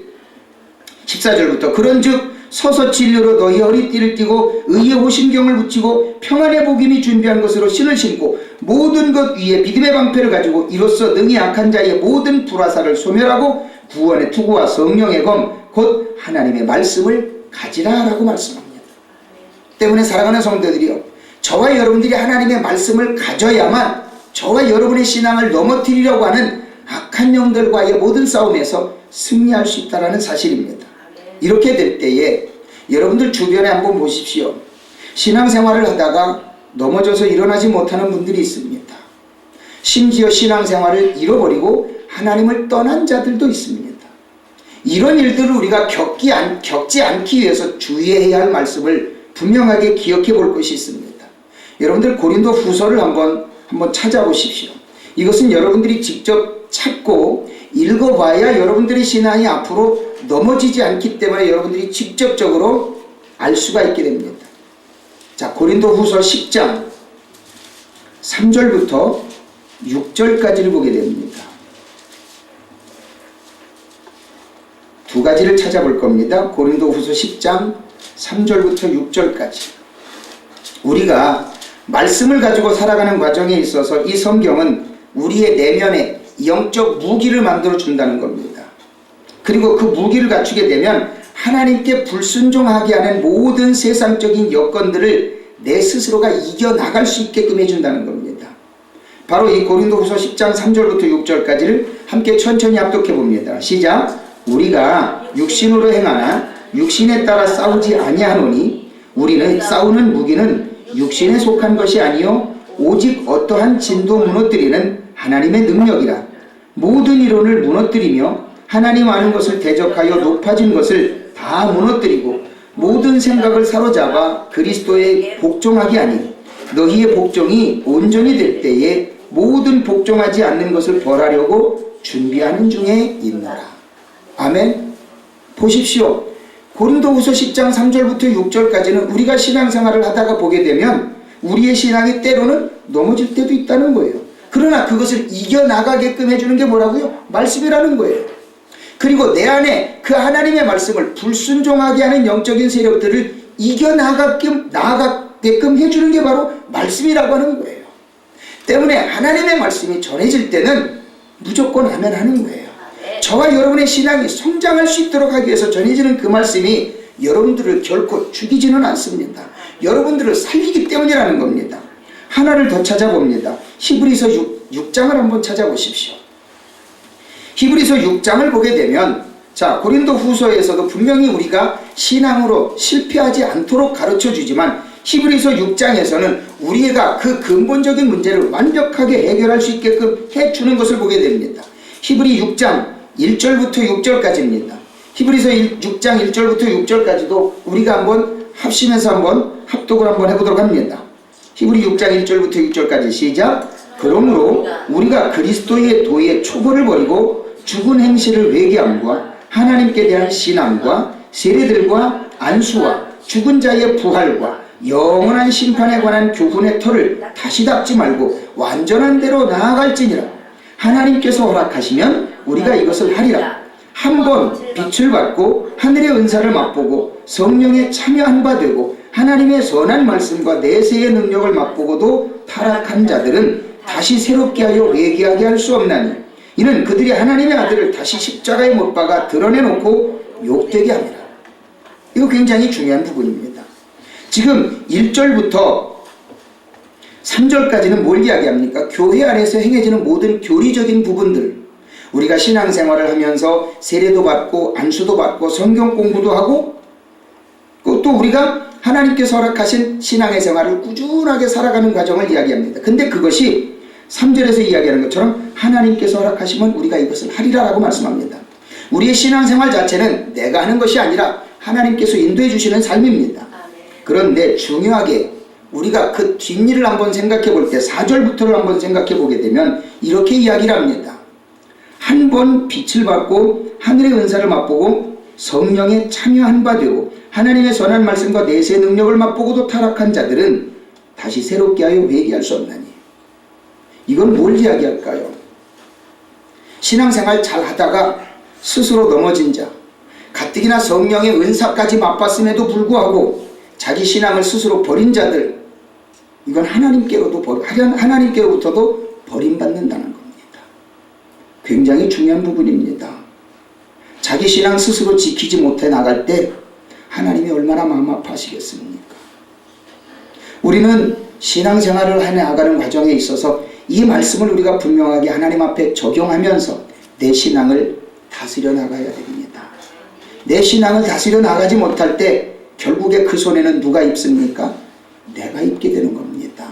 14절부터 그런즉 서서 진료로 너희 허리띠를 띠고 의의 호심경을 붙이고 평안의 복임이 준비한 것으로 신을 신고 모든 것 위에 믿음의 방패를 가지고 이로써 능히 악한 자의 모든 불화살을 소멸하고 구원의 투구와 성령의 검 곧 하나님의 말씀을 가지라 라고 말씀합니다. 때문에 사랑하는 성도들이요, 저와 여러분들이 하나님의 말씀을 가져야만 저와 여러분의 신앙을 넘어뜨리려고 하는 악한 영들과의 모든 싸움에서 승리할 수 있다는 사실입니다. 이렇게 될 때에 여러분들 주변에 한번 보십시오. 신앙생활을 하다가 넘어져서 일어나지 못하는 분들이 있습니다. 심지어 신앙생활을 잃어버리고 하나님을 떠난 자들도 있습니다. 이런 일들을 우리가 겪지 않기 위해서 주의해야 할 말씀을 분명하게 기억해 볼 것이 있습니다. 여러분들 고린도 후서를 한번 찾아보십시오. 이것은 여러분들이 직접 찾고 읽어봐야 여러분들의 신앙이 앞으로 넘어지지 않기 때문에 여러분들이 직접적으로 알 수가 있게 됩니다. 자, 고린도 후서 10장 3절부터 6절까지를 보게 됩니다. 두 가지를 찾아볼 겁니다. 고린도 후서 10장 3절부터 6절까지. 우리가 말씀을 가지고 살아가는 과정에 있어서 이 성경은 우리의 내면에 영적 무기를 만들어 준다는 겁니다. 그리고 그 무기를 갖추게 되면 하나님께 불순종하게 하는 모든 세상적인 여건들을 내 스스로가 이겨나갈 수 있게끔 해준다는 겁니다. 바로 이 고린도후서 10장 3절부터 6절까지를 함께 천천히 합독해 봅니다. 시작. 우리가 육신으로 행하나 육신에 따라 싸우지 아니하노니 우리는 싸우는 무기는 육신에 속한 것이 아니요 오직 어떠한 진도 무너뜨리는 하나님의 능력이라. 모든 이론을 무너뜨리며 하나님 아는 것을 대적하여 높아진 것을 다 무너뜨리고 모든 생각을 사로잡아 그리스도에 복종하게 하니 너희의 복종이 온전히 될 때에 모든 복종하지 않는 것을 벌하려고 준비하는 중에 있노라. 아멘. 보십시오. 고린도후서 10장 3절부터 6절까지는 우리가 신앙생활을 하다가 보게 되면 우리의 신앙이 때로는 넘어질 때도 있다는 거예요. 그러나 그것을 이겨나가게끔 해주는 게 뭐라고요? 말씀이라는 거예요. 그리고 내 안에 그 하나님의 말씀을 불순종하게 하는 영적인 세력들을 이겨나가게끔 해주는 게 바로 말씀이라고 하는 거예요. 때문에 하나님의 말씀이 전해질 때는 무조건 아멘 하는 거예요. 저와 여러분의 신앙이 성장할 수 있도록 하기 위해서 전해지는 그 말씀이 여러분들을 결코 죽이지는 않습니다. 여러분들을 살리기 때문이라는 겁니다. 하나를 더 찾아봅니다. 히브리서 6장을 한번 찾아보십시오. 히브리서 6장을 보게 되면 자, 고린도 후서에서도 분명히 우리가 신앙으로 실패하지 않도록 가르쳐 주지만 히브리서 6장에서는 우리가 그 근본적인 문제를 완벽하게 해결할 수 있게끔 해주는 것을 보게 됩니다. 히브리 6장 1절부터 6절까지입니다. 히브리서 6장 1절부터 6절까지도 우리가 한번 합심해서 한번 합독을 한번 해보도록 합니다. 히브리 6장 1절부터 6절까지 시작. 그러므로 우리가 그리스도의 도의 초보를 버리고 죽은 행실을 회개함과 하나님께 대한 신앙과 세례들과 안수와 죽은 자의 부활과 영원한 심판에 관한 교훈의 터를 다시 닦지 말고 완전한 대로 나아갈지니라. 하나님께서 허락하시면 우리가 이것을 하리라. 한번 빛을 받고 하늘의 은사를 맛보고 성령에 참여한 바 되고 하나님의 선한 말씀과 내세의 능력을 맛보고도 타락한 자들은 다시 새롭게 하여 회개하게 할 수 없나니 이는 그들이 하나님의 아들을 다시 십자가에 못 박아 드러내놓고 욕되게 합니다. 이거 굉장히 중요한 부분입니다. 지금 1절부터 3절까지는 뭘 이야기합니까? 교회 안에서 행해지는 모든 교리적인 부분들, 우리가 신앙생활을 하면서 세례도 받고 안수도 받고 성경 공부도 하고 또 우리가 하나님께서 허락하신 신앙의 생활을 꾸준하게 살아가는 과정을 이야기합니다. 근데 그것이 3절에서 이야기하는 것처럼 하나님께서 허락하시면 우리가 이것을 하리라 라고 말씀합니다. 우리의 신앙생활 자체는 내가 하는 것이 아니라 하나님께서 인도해 주시는 삶입니다. 그런데 중요하게 우리가 그 뒷일을 한번 생각해 볼 때 4절부터를 한번 생각해 보게 되면 이렇게 이야기를 합니다. 한 번 빛을 받고 하늘의 은사를 맛보고 성령에 참여한 바 되고 하나님의 선한 말씀과 내세의 능력을 맛보고도 타락한 자들은 다시 새롭게 하여 회개할 수 없나니. 이건 뭘 이야기할까요? 신앙생활 잘 하다가 스스로 넘어진 자, 가뜩이나 성령의 은사까지 맛봤음에도 불구하고 자기 신앙을 스스로 버린 자들, 이건 하나님께로부터도 버림받는다는 겁니다. 굉장히 중요한 부분입니다. 자기 신앙 스스로 지키지 못해 나갈 때 하나님이 얼마나 마음 아파하시겠습니까? 우리는 신앙생활을 해나가는 과정에 있어서 이 말씀을 우리가 분명하게 하나님 앞에 적용하면서 내 신앙을 다스려 나가야 됩니다. 내 신앙을 다스려 나가지 못할 때 결국에 그 손에는 누가 입습니까? 내가 입게 되는 겁니다.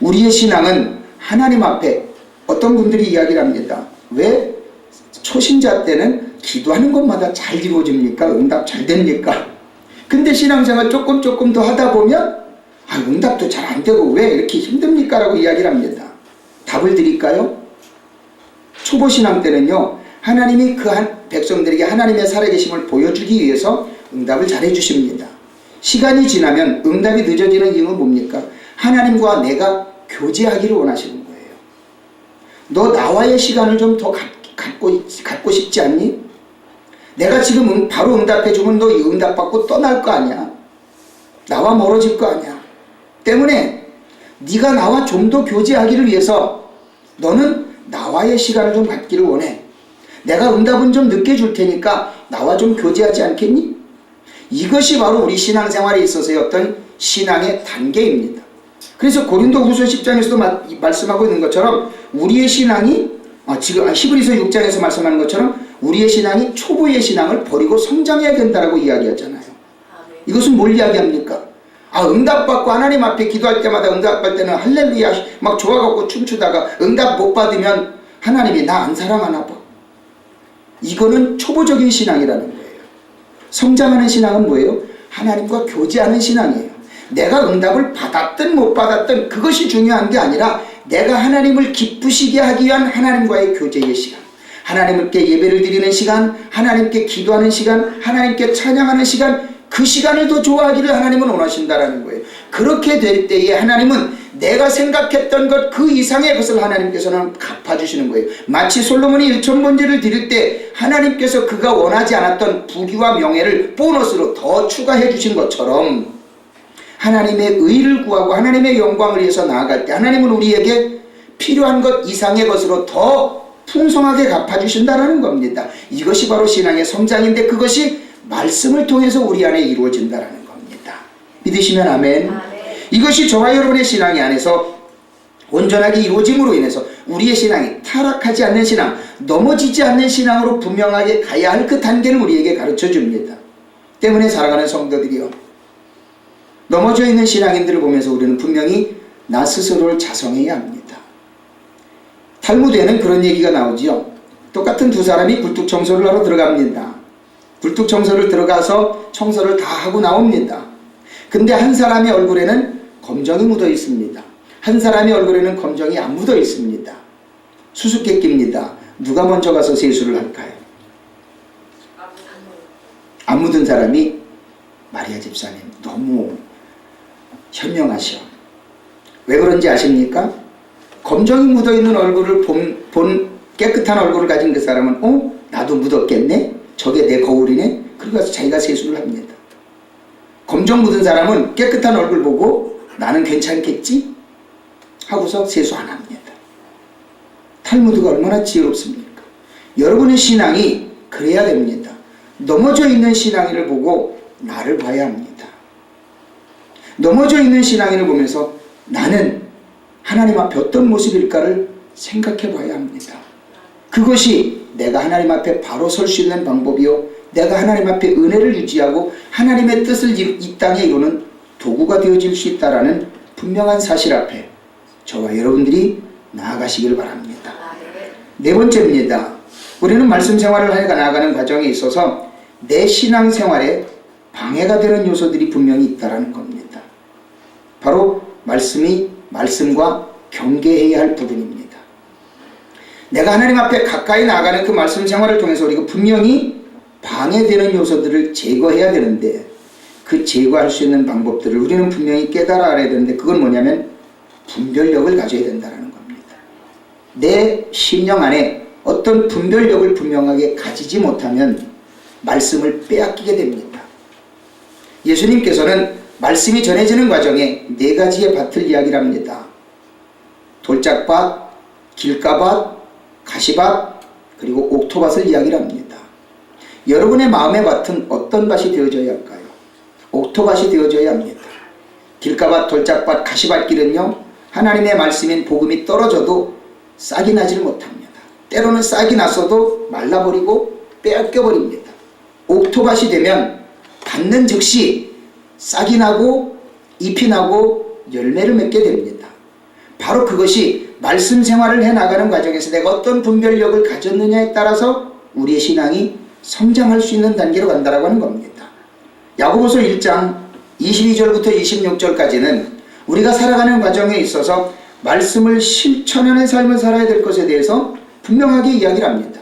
우리의 신앙은 하나님 앞에 어떤 분들이 이야기를 합니다. 왜 초신자 때는 기도하는 것마다 잘 이루어집니까? 응답 잘 됩니까? 근데 신앙생활 조금 더 하다 보면 응답도 잘 안 되고 왜 이렇게 힘듭니까? 라고 이야기를 합니다. 답을 드릴까요? 초보신앙 때는요, 하나님이 그 백성들에게 하나님의 살아계심을 보여주기 위해서 응답을 잘 해주십니다. 시간이 지나면 응답이 늦어지는 이유는 뭡니까? 하나님과 내가 교제하기를 원하시는 거예요. 너 나와의 시간을 좀 더 갖고 싶지 않니? 내가 지금 바로 응답해주면 너 이 응답 받고 떠날 거 아니야. 나와 멀어질 거 아니야. 때문에 네가 나와 좀 더 교제하기를 위해서 너는 나와의 시간을 좀 갖기를 원해. 내가 응답은 좀 늦게 줄 테니까 나와 좀 교제하지 않겠니? 이것이 바로 우리 신앙생활에 있어서의 어떤 신앙의 단계입니다. 그래서 고린도후서 10장에서도 말씀하고 있는 것처럼 우리의 신앙이 지금 히브리서 6장에서 말씀하는 것처럼 우리의 신앙이 초보의 신앙을 버리고 성장해야 된다라고 이야기하잖아요. 이것은 뭘 이야기합니까? 응답받고 하나님 앞에 기도할 때마다 응답받을 때는 할렐루야 막 좋아갖고 춤추다가 응답 못 받으면 하나님이 나 안 사랑하나 봐. 이거는 초보적인 신앙이라는 거예요. 성장하는 신앙은 뭐예요? 하나님과 교제하는 신앙이에요. 내가 응답을 받았든 못 받았든 그것이 중요한 게 아니라 내가 하나님을 기쁘시게 하기 위한 하나님과의 교제의 시간, 하나님께 예배를 드리는 시간, 하나님께 기도하는 시간, 하나님께 찬양하는 시간, 그 시간을 더 좋아하기를 하나님은 원하신다라는 거예요. 그렇게 될 때에 하나님은 내가 생각했던 것 그 이상의 것을 하나님께서는 갚아주시는 거예요. 마치 솔로몬이 1,000번제를 드릴 때 하나님께서 그가 원하지 않았던 부귀와 명예를 보너스로 더 추가해 주신 것처럼 하나님의 의를 구하고 하나님의 영광을 위해서 나아갈 때 하나님은 우리에게 필요한 것 이상의 것으로 더 풍성하게 갚아주신다는 겁니다. 이것이 바로 신앙의 성장인데 그것이 말씀을 통해서 우리 안에 이루어진다는 겁니다. 믿으시면 아멘. 이것이 저와 여러분의 신앙이 안에서 온전하게 이루어짐으로 인해서 우리의 신앙이 타락하지 않는 신앙, 넘어지지 않는 신앙으로 분명하게 가야 할 그 단계를 우리에게 가르쳐 줍니다. 때문에 사랑하는 성도들이요, 넘어져 있는 신앙인들을 보면서 우리는 분명히 나 스스로를 자성해야 합니다. 탈무드에는 그런 얘기가 나오지요. 똑같은 두 사람이 굴뚝 청소를 하러 들어갑니다. 굴뚝 청소를 들어가서 청소를 다 하고 나옵니다. 근데 한 사람의 얼굴에는 검정이 묻어 있습니다. 한 사람의 얼굴에는 검정이 안 묻어 있습니다. 수수께끼입니다. 누가 먼저 가서 세수를 할까요? 안 묻은 사람이, 마리아 집사님 너무 현명하셔. 왜 그런지 아십니까? 검정이 묻어있는 얼굴을 본 깨끗한 얼굴을 가진 그 사람은 나도 묻었겠네? 저게 내 거울이네? 그러고 자기가 세수를 합니다. 검정 묻은 사람은 깨끗한 얼굴 보고 나는 괜찮겠지? 하고서 세수 안 합니다. 탈무드가 얼마나 지혜롭습니까? 여러분의 신앙이 그래야 됩니다. 넘어져 있는 신앙이를 보고 나를 봐야 합니다. 넘어져 있는 신앙인을 보면서 나는 하나님 앞에 어떤 모습일까를 생각해 봐야 합니다. 그것이 내가 하나님 앞에 바로 설 수 있는 방법이요, 내가 하나님 앞에 은혜를 유지하고 하나님의 뜻을 이 땅에 이루는 도구가 되어질 수 있다라는 분명한 사실 앞에 저와 여러분들이 나아가시길 바랍니다. 네 번째입니다. 우리는 말씀 생활을 해 나아가는 과정에 있어서 내 신앙 생활에 방해가 되는 요소들이 분명히 있다는 겁니다. 바로 말씀과 경계해야 할 부분입니다. 내가 하나님 앞에 가까이 나아가는 그 말씀 생활을 통해서 우리가 분명히 방해되는 요소들을 제거해야 되는데, 그 제거할 수 있는 방법들을 우리는 분명히 깨달아 알아야 되는데, 그건 뭐냐면 분별력을 가져야 된다는 겁니다. 내 심령 안에 어떤 분별력을 분명하게 가지지 못하면 말씀을 빼앗기게 됩니다. 예수님께서는 말씀이 전해지는 과정에 네 가지의 밭을 이야기를 합니다. 돌짝밭, 길가밭, 가시밭, 그리고 옥토밭을 이야기를 합니다. 여러분의 마음의 밭은 어떤 밭이 되어져야 할까요? 옥토밭이 되어져야 합니다. 길가밭, 돌짝밭, 가시밭길은요, 하나님의 말씀인 복음이 떨어져도 싹이 나지를 못합니다. 때로는 싹이 났어도 말라버리고 빼앗겨버립니다. 옥토밭이 되면 받는 즉시 싹이 나고 잎이 나고 열매를 맺게 됩니다. 바로 그것이 말씀 생활을 해나가는 과정에서 내가 어떤 분별력을 가졌느냐에 따라서 우리의 신앙이 성장할 수 있는 단계로 간다라고 하는 겁니다. 야고보서 1장 22절부터 26절까지는 우리가 살아가는 과정에 있어서 말씀을 실천하는 삶을 살아야 될 것에 대해서 분명하게 이야기를 합니다.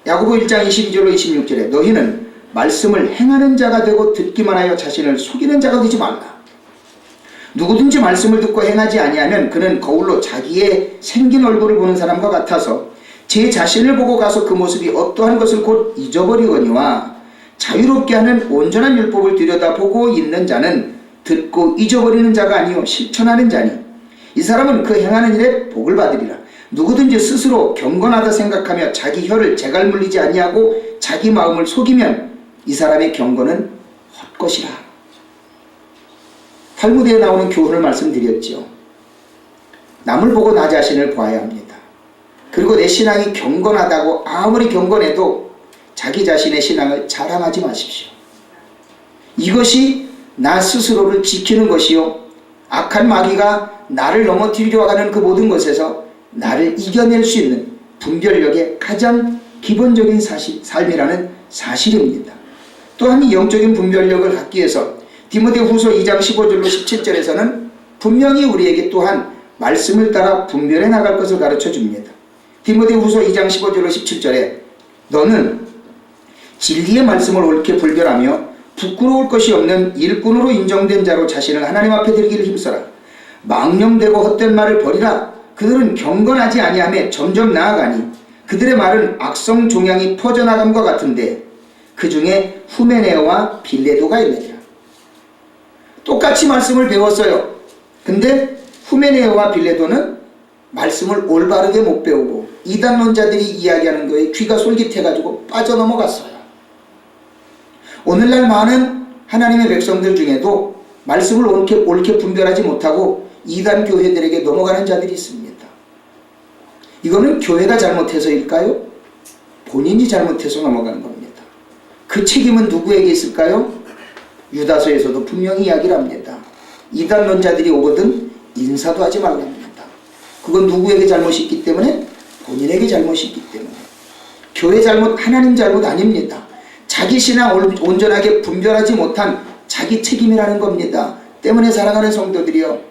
야고보 1장 22절로 26절에 너희는 말씀을 행하는 자가 되고 듣기만 하여 자신을 속이는 자가 되지 말라. 누구든지 말씀을 듣고 행하지 아니하면 그는 거울로 자기의 생긴 얼굴을 보는 사람과 같아서 제 자신을 보고 가서 그 모습이 어떠한 것을 곧 잊어버리거니와 자유롭게 하는 온전한 율법을 들여다보고 있는 자는 듣고 잊어버리는 자가 아니요 실천하는 자니 이 사람은 그 행하는 일에 복을 받으리라. 누구든지 스스로 경건하다 생각하며 자기 혀를 재갈 물리지 아니하고 자기 마음을 속이면 이 사람의 경건은 헛것이라. 탈무드에 나오는 교훈을 말씀드렸죠. 남을 보고 나 자신을 보아야 합니다. 그리고 내 신앙이 경건하다고 아무리 경건해도 자기 자신의 신앙을 자랑하지 마십시오. 이것이 나 스스로를 지키는 것이요, 악한 마귀가 나를 넘어뜨리려 하는 그 모든 것에서 나를 이겨낼 수 있는 분별력의 가장 기본적인 삶이라는 사실입니다. 또한 이 영적인 분별력을 갖기 위해서 디모데후서 2장 15절로 17절에서는 분명히 우리에게 또한 말씀을 따라 분별해 나갈 것을 가르쳐 줍니다. 디모데후서 2장 15절로 17절에 너는 진리의 말씀을 옳게 분별하며 부끄러울 것이 없는 일꾼으로 인정된 자로 자신을 하나님 앞에 드리기를 힘써라. 망령되고 헛된 말을 버리라. 그들은 경건하지 아니하며 점점 나아가니 그들의 말은 악성 종양이 퍼져나감과 같은데 그 중에 후메네오와 빌레도가 있느니라. 똑같이 말씀을 배웠어요. 근데 후메네오와 빌레도는 말씀을 올바르게 못 배우고 이단론자들이 이야기하는 거에 귀가 솔깃해가지고 빠져넘어갔어요. 오늘날 많은 하나님의 백성들 중에도 말씀을 옳게 분별하지 못하고 이단 교회들에게 넘어가는 자들이 있습니다. 이거는 교회가 잘못해서일까요? 본인이 잘못해서 넘어가는 겁니다. 그 책임은 누구에게 있을까요? 유다서에서도 분명히 이야기를 합니다. 이단론자들이 오거든 인사도 하지 말랍니다. 그건 누구에게 잘못이 있기 때문에? 본인에게 잘못이 있기 때문에. 교회 잘못, 하나님 잘못 아닙니다. 자기 신앙 온전하게 분별하지 못한 자기 책임이라는 겁니다. 때문에 사랑하는 성도들이여,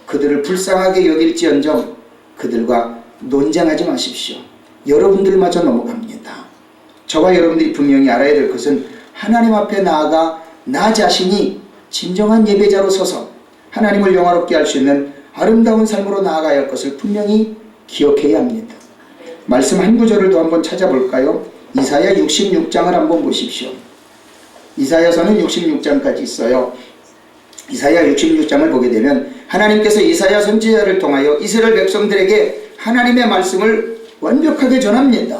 그들을 불쌍하게 여길지언정 그들과 논쟁하지 마십시오. 여러분들마저 넘어갑니다. 저와 여러분들이 분명히 알아야 될 것은 하나님 앞에 나아가 나 자신이 진정한 예배자로 서서 하나님을 영화롭게 할 수 있는 아름다운 삶으로 나아가야 할 것을 분명히 기억해야 합니다. 말씀 한 구절을 더 한번 찾아볼까요? 이사야 66장을 한번 보십시오. 이사야서는 66장까지 있어요. 이사야 66장을 보게 되면 하나님께서 이사야 선지자를 통하여 이스라엘 백성들에게 하나님의 말씀을 완벽하게 전합니다.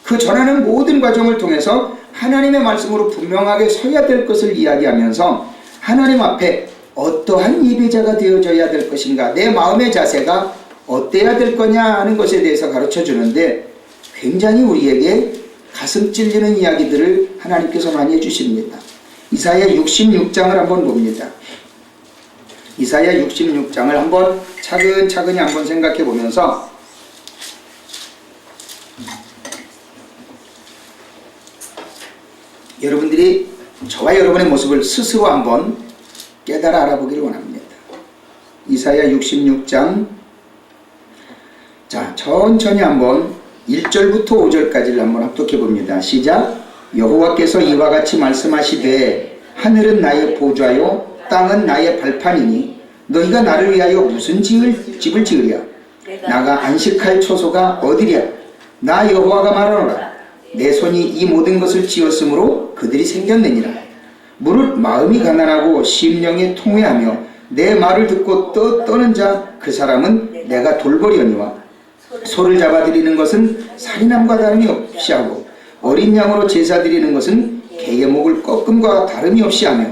그 전하는 모든 과정을 통해서 하나님의 말씀으로 분명하게 서야 될 것을 이야기하면서 하나님 앞에 어떠한 예배자가 되어져야 될 것인가, 내 마음의 자세가 어때야 될 거냐 하는 것에 대해서 가르쳐 주는데 굉장히 우리에게 가슴 찔리는 이야기들을 하나님께서 많이 해주십니다. 이사야 66장을 한번 봅니다. 이사야 66장을 한번 차근차근히 한번 생각해 보면서 여러분들이 저와 여러분의 모습을 스스로 한번 깨달아 알아보기를 원합니다. 이사야 66장, 자 천천히 한번 1절부터 5절까지를 한번 합독해 봅니다. 시작. 여호와께서 이와 같이 말씀하시되 하늘은 나의 보좌요 땅은 나의 발판이니 너희가 나를 위하여 무슨 집을 지으랴. 나가 안식할 초소가 어디랴. 나 여호와가 말하노라. 내 손이 이 모든 것을 지었으므로 그들이 생겼느니라. 무릇 마음이 가난하고 심령이 통회하며 내 말을 듣고 떠는 자 그 사람은 내가 돌보려니와 소를 잡아드리는 것은 살인함과 다름이 없이 하고 어린 양으로 제사 드리는 것은 개의 목을 꺾음과 다름이 없이 하며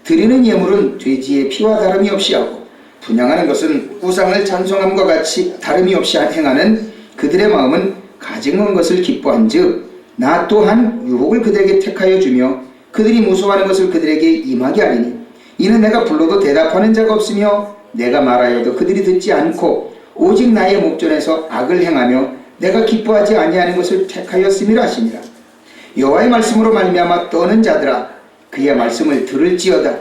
드리는 예물은 돼지의 피와 다름이 없이 하고 분향하는 것은 우상을 찬송함과 같이 다름이 없이 행하는 그들의 마음은 가증한 것을 기뻐한즉 나 또한 유혹을 그들에게 택하여 주며 그들이 무서워하는 것을 그들에게 임하게 하리니 이는 내가 불러도 대답하는 자가 없으며 내가 말하여도 그들이 듣지 않고 오직 나의 목전에서 악을 행하며 내가 기뻐하지 아니하는 것을 택하였음이라 하시니라. 여호와의 말씀으로 말미암아 떠는 자들아 그의 말씀을 들을지어다.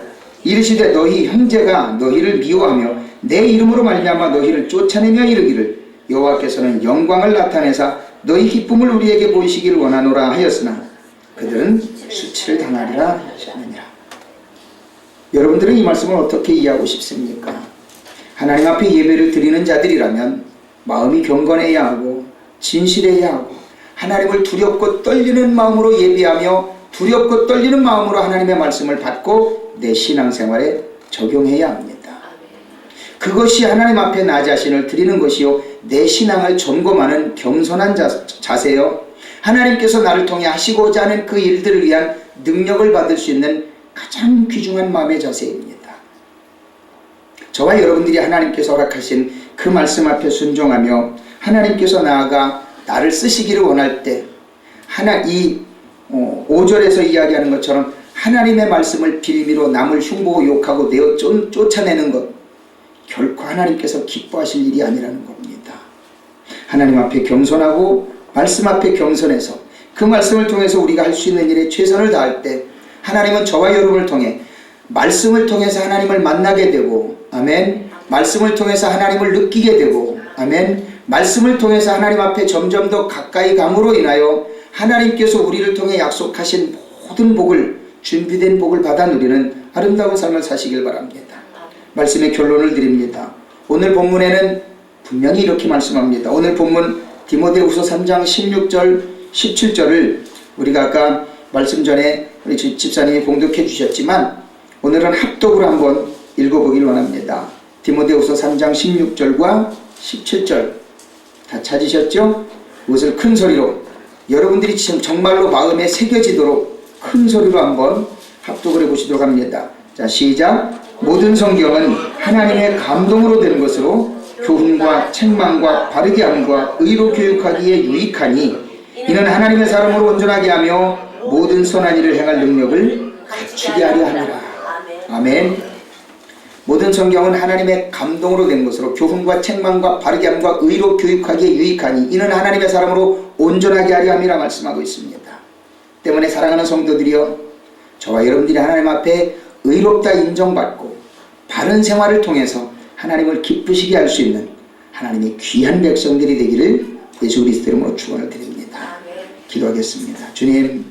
이르시되 너희 형제가 너희를 미워하며 내 이름으로 말미암아 너희를 쫓아내며 이르기를 여호와께서는 영광을 나타내사 너희 기쁨을 우리에게 보이시기를 원하노라 하였으나 그들은 수치를 당하리라 하셨느니라. 여러분들은 이 말씀을 어떻게 이해하고 싶습니까? 하나님 앞에 예배를 드리는 자들이라면 마음이 경건해야 하고 진실해야 하고 하나님을 두렵고 떨리는 마음으로 예배하며 두렵고 떨리는 마음으로 하나님의 말씀을 받고 내 신앙생활에 적용해야 합니다. 그것이 하나님 앞에 나 자신을 드리는 것이요 내 신앙을 점검하는 겸손한 자세요. 하나님께서 나를 통해 하시고자 하는 그 일들을 위한 능력을 받을 수 있는 가장 귀중한 마음의 자세입니다. 저와 여러분들이 하나님께서 허락하신 그 말씀 앞에 순종하며 하나님께서 나아가 나를 쓰시기를 원할 때 이 5절에서 이야기하는 것처럼 하나님의 말씀을 빌미로 남을 흉보고 욕하고 내어 쫓아내는 것 결코 하나님께서 기뻐하실 일이 아니라는 겁니다. 하나님 앞에 겸손하고 말씀 앞에 겸손해서 그 말씀을 통해서 우리가 할 수 있는 일에 최선을 다할 때 하나님은 저와 여러분을 통해 말씀을 통해서 하나님을 만나게 되고 아멘. 말씀을 통해서 하나님을 느끼게 되고 아멘. 말씀을 통해서 하나님 앞에 점점 더 가까이 감으로 인하여 하나님께서 우리를 통해 약속하신 모든 복을 준비된 복을 받아 누리는 아름다운 삶을 사시길 바랍니다. 말씀의 결론을 드립니다. 오늘 본문에는 분명히 이렇게 말씀합니다. 오늘 본문 디모데후서 3장 16절 17절을 우리가 아까 말씀 전에 우리 집사님이 봉독해 주셨지만 오늘은 합독으로 한번 읽어보길 원합니다. 디모데후서 3장 16절과 17절 다 찾으셨죠? 그것을 큰 소리로 여러분들이 지금 정말로 마음에 새겨지도록 큰 소리로 한번 합독을 해보시도록 합니다. 자 시작. 모든 성경은 하나님의 감동으로 된 것으로 교훈과 책망과 바르게 함과 의로 교육하기에 유익하니 이는 하나님의 사람으로 온전하게 하며 모든 선한 일을 행할 능력을 갖추게 하려 함이라. 아멘. 모든 성경은 하나님의 감동으로 된 것으로 교훈과 책망과 바르게 함과 의로 교육하기에 유익하니 이는 하나님의 사람으로 온전하게 하려 함이라 말씀하고 있습니다. 때문에 사랑하는 성도들이여 저와 여러분들이 하나님 앞에 의롭다 인정받고 바른 생활을 통해서 하나님을 기쁘시게 할 수 있는 하나님의 귀한 백성들이 되기를 예수 그리스도 이름으로 축원을 드립니다. 기도하겠습니다. 주님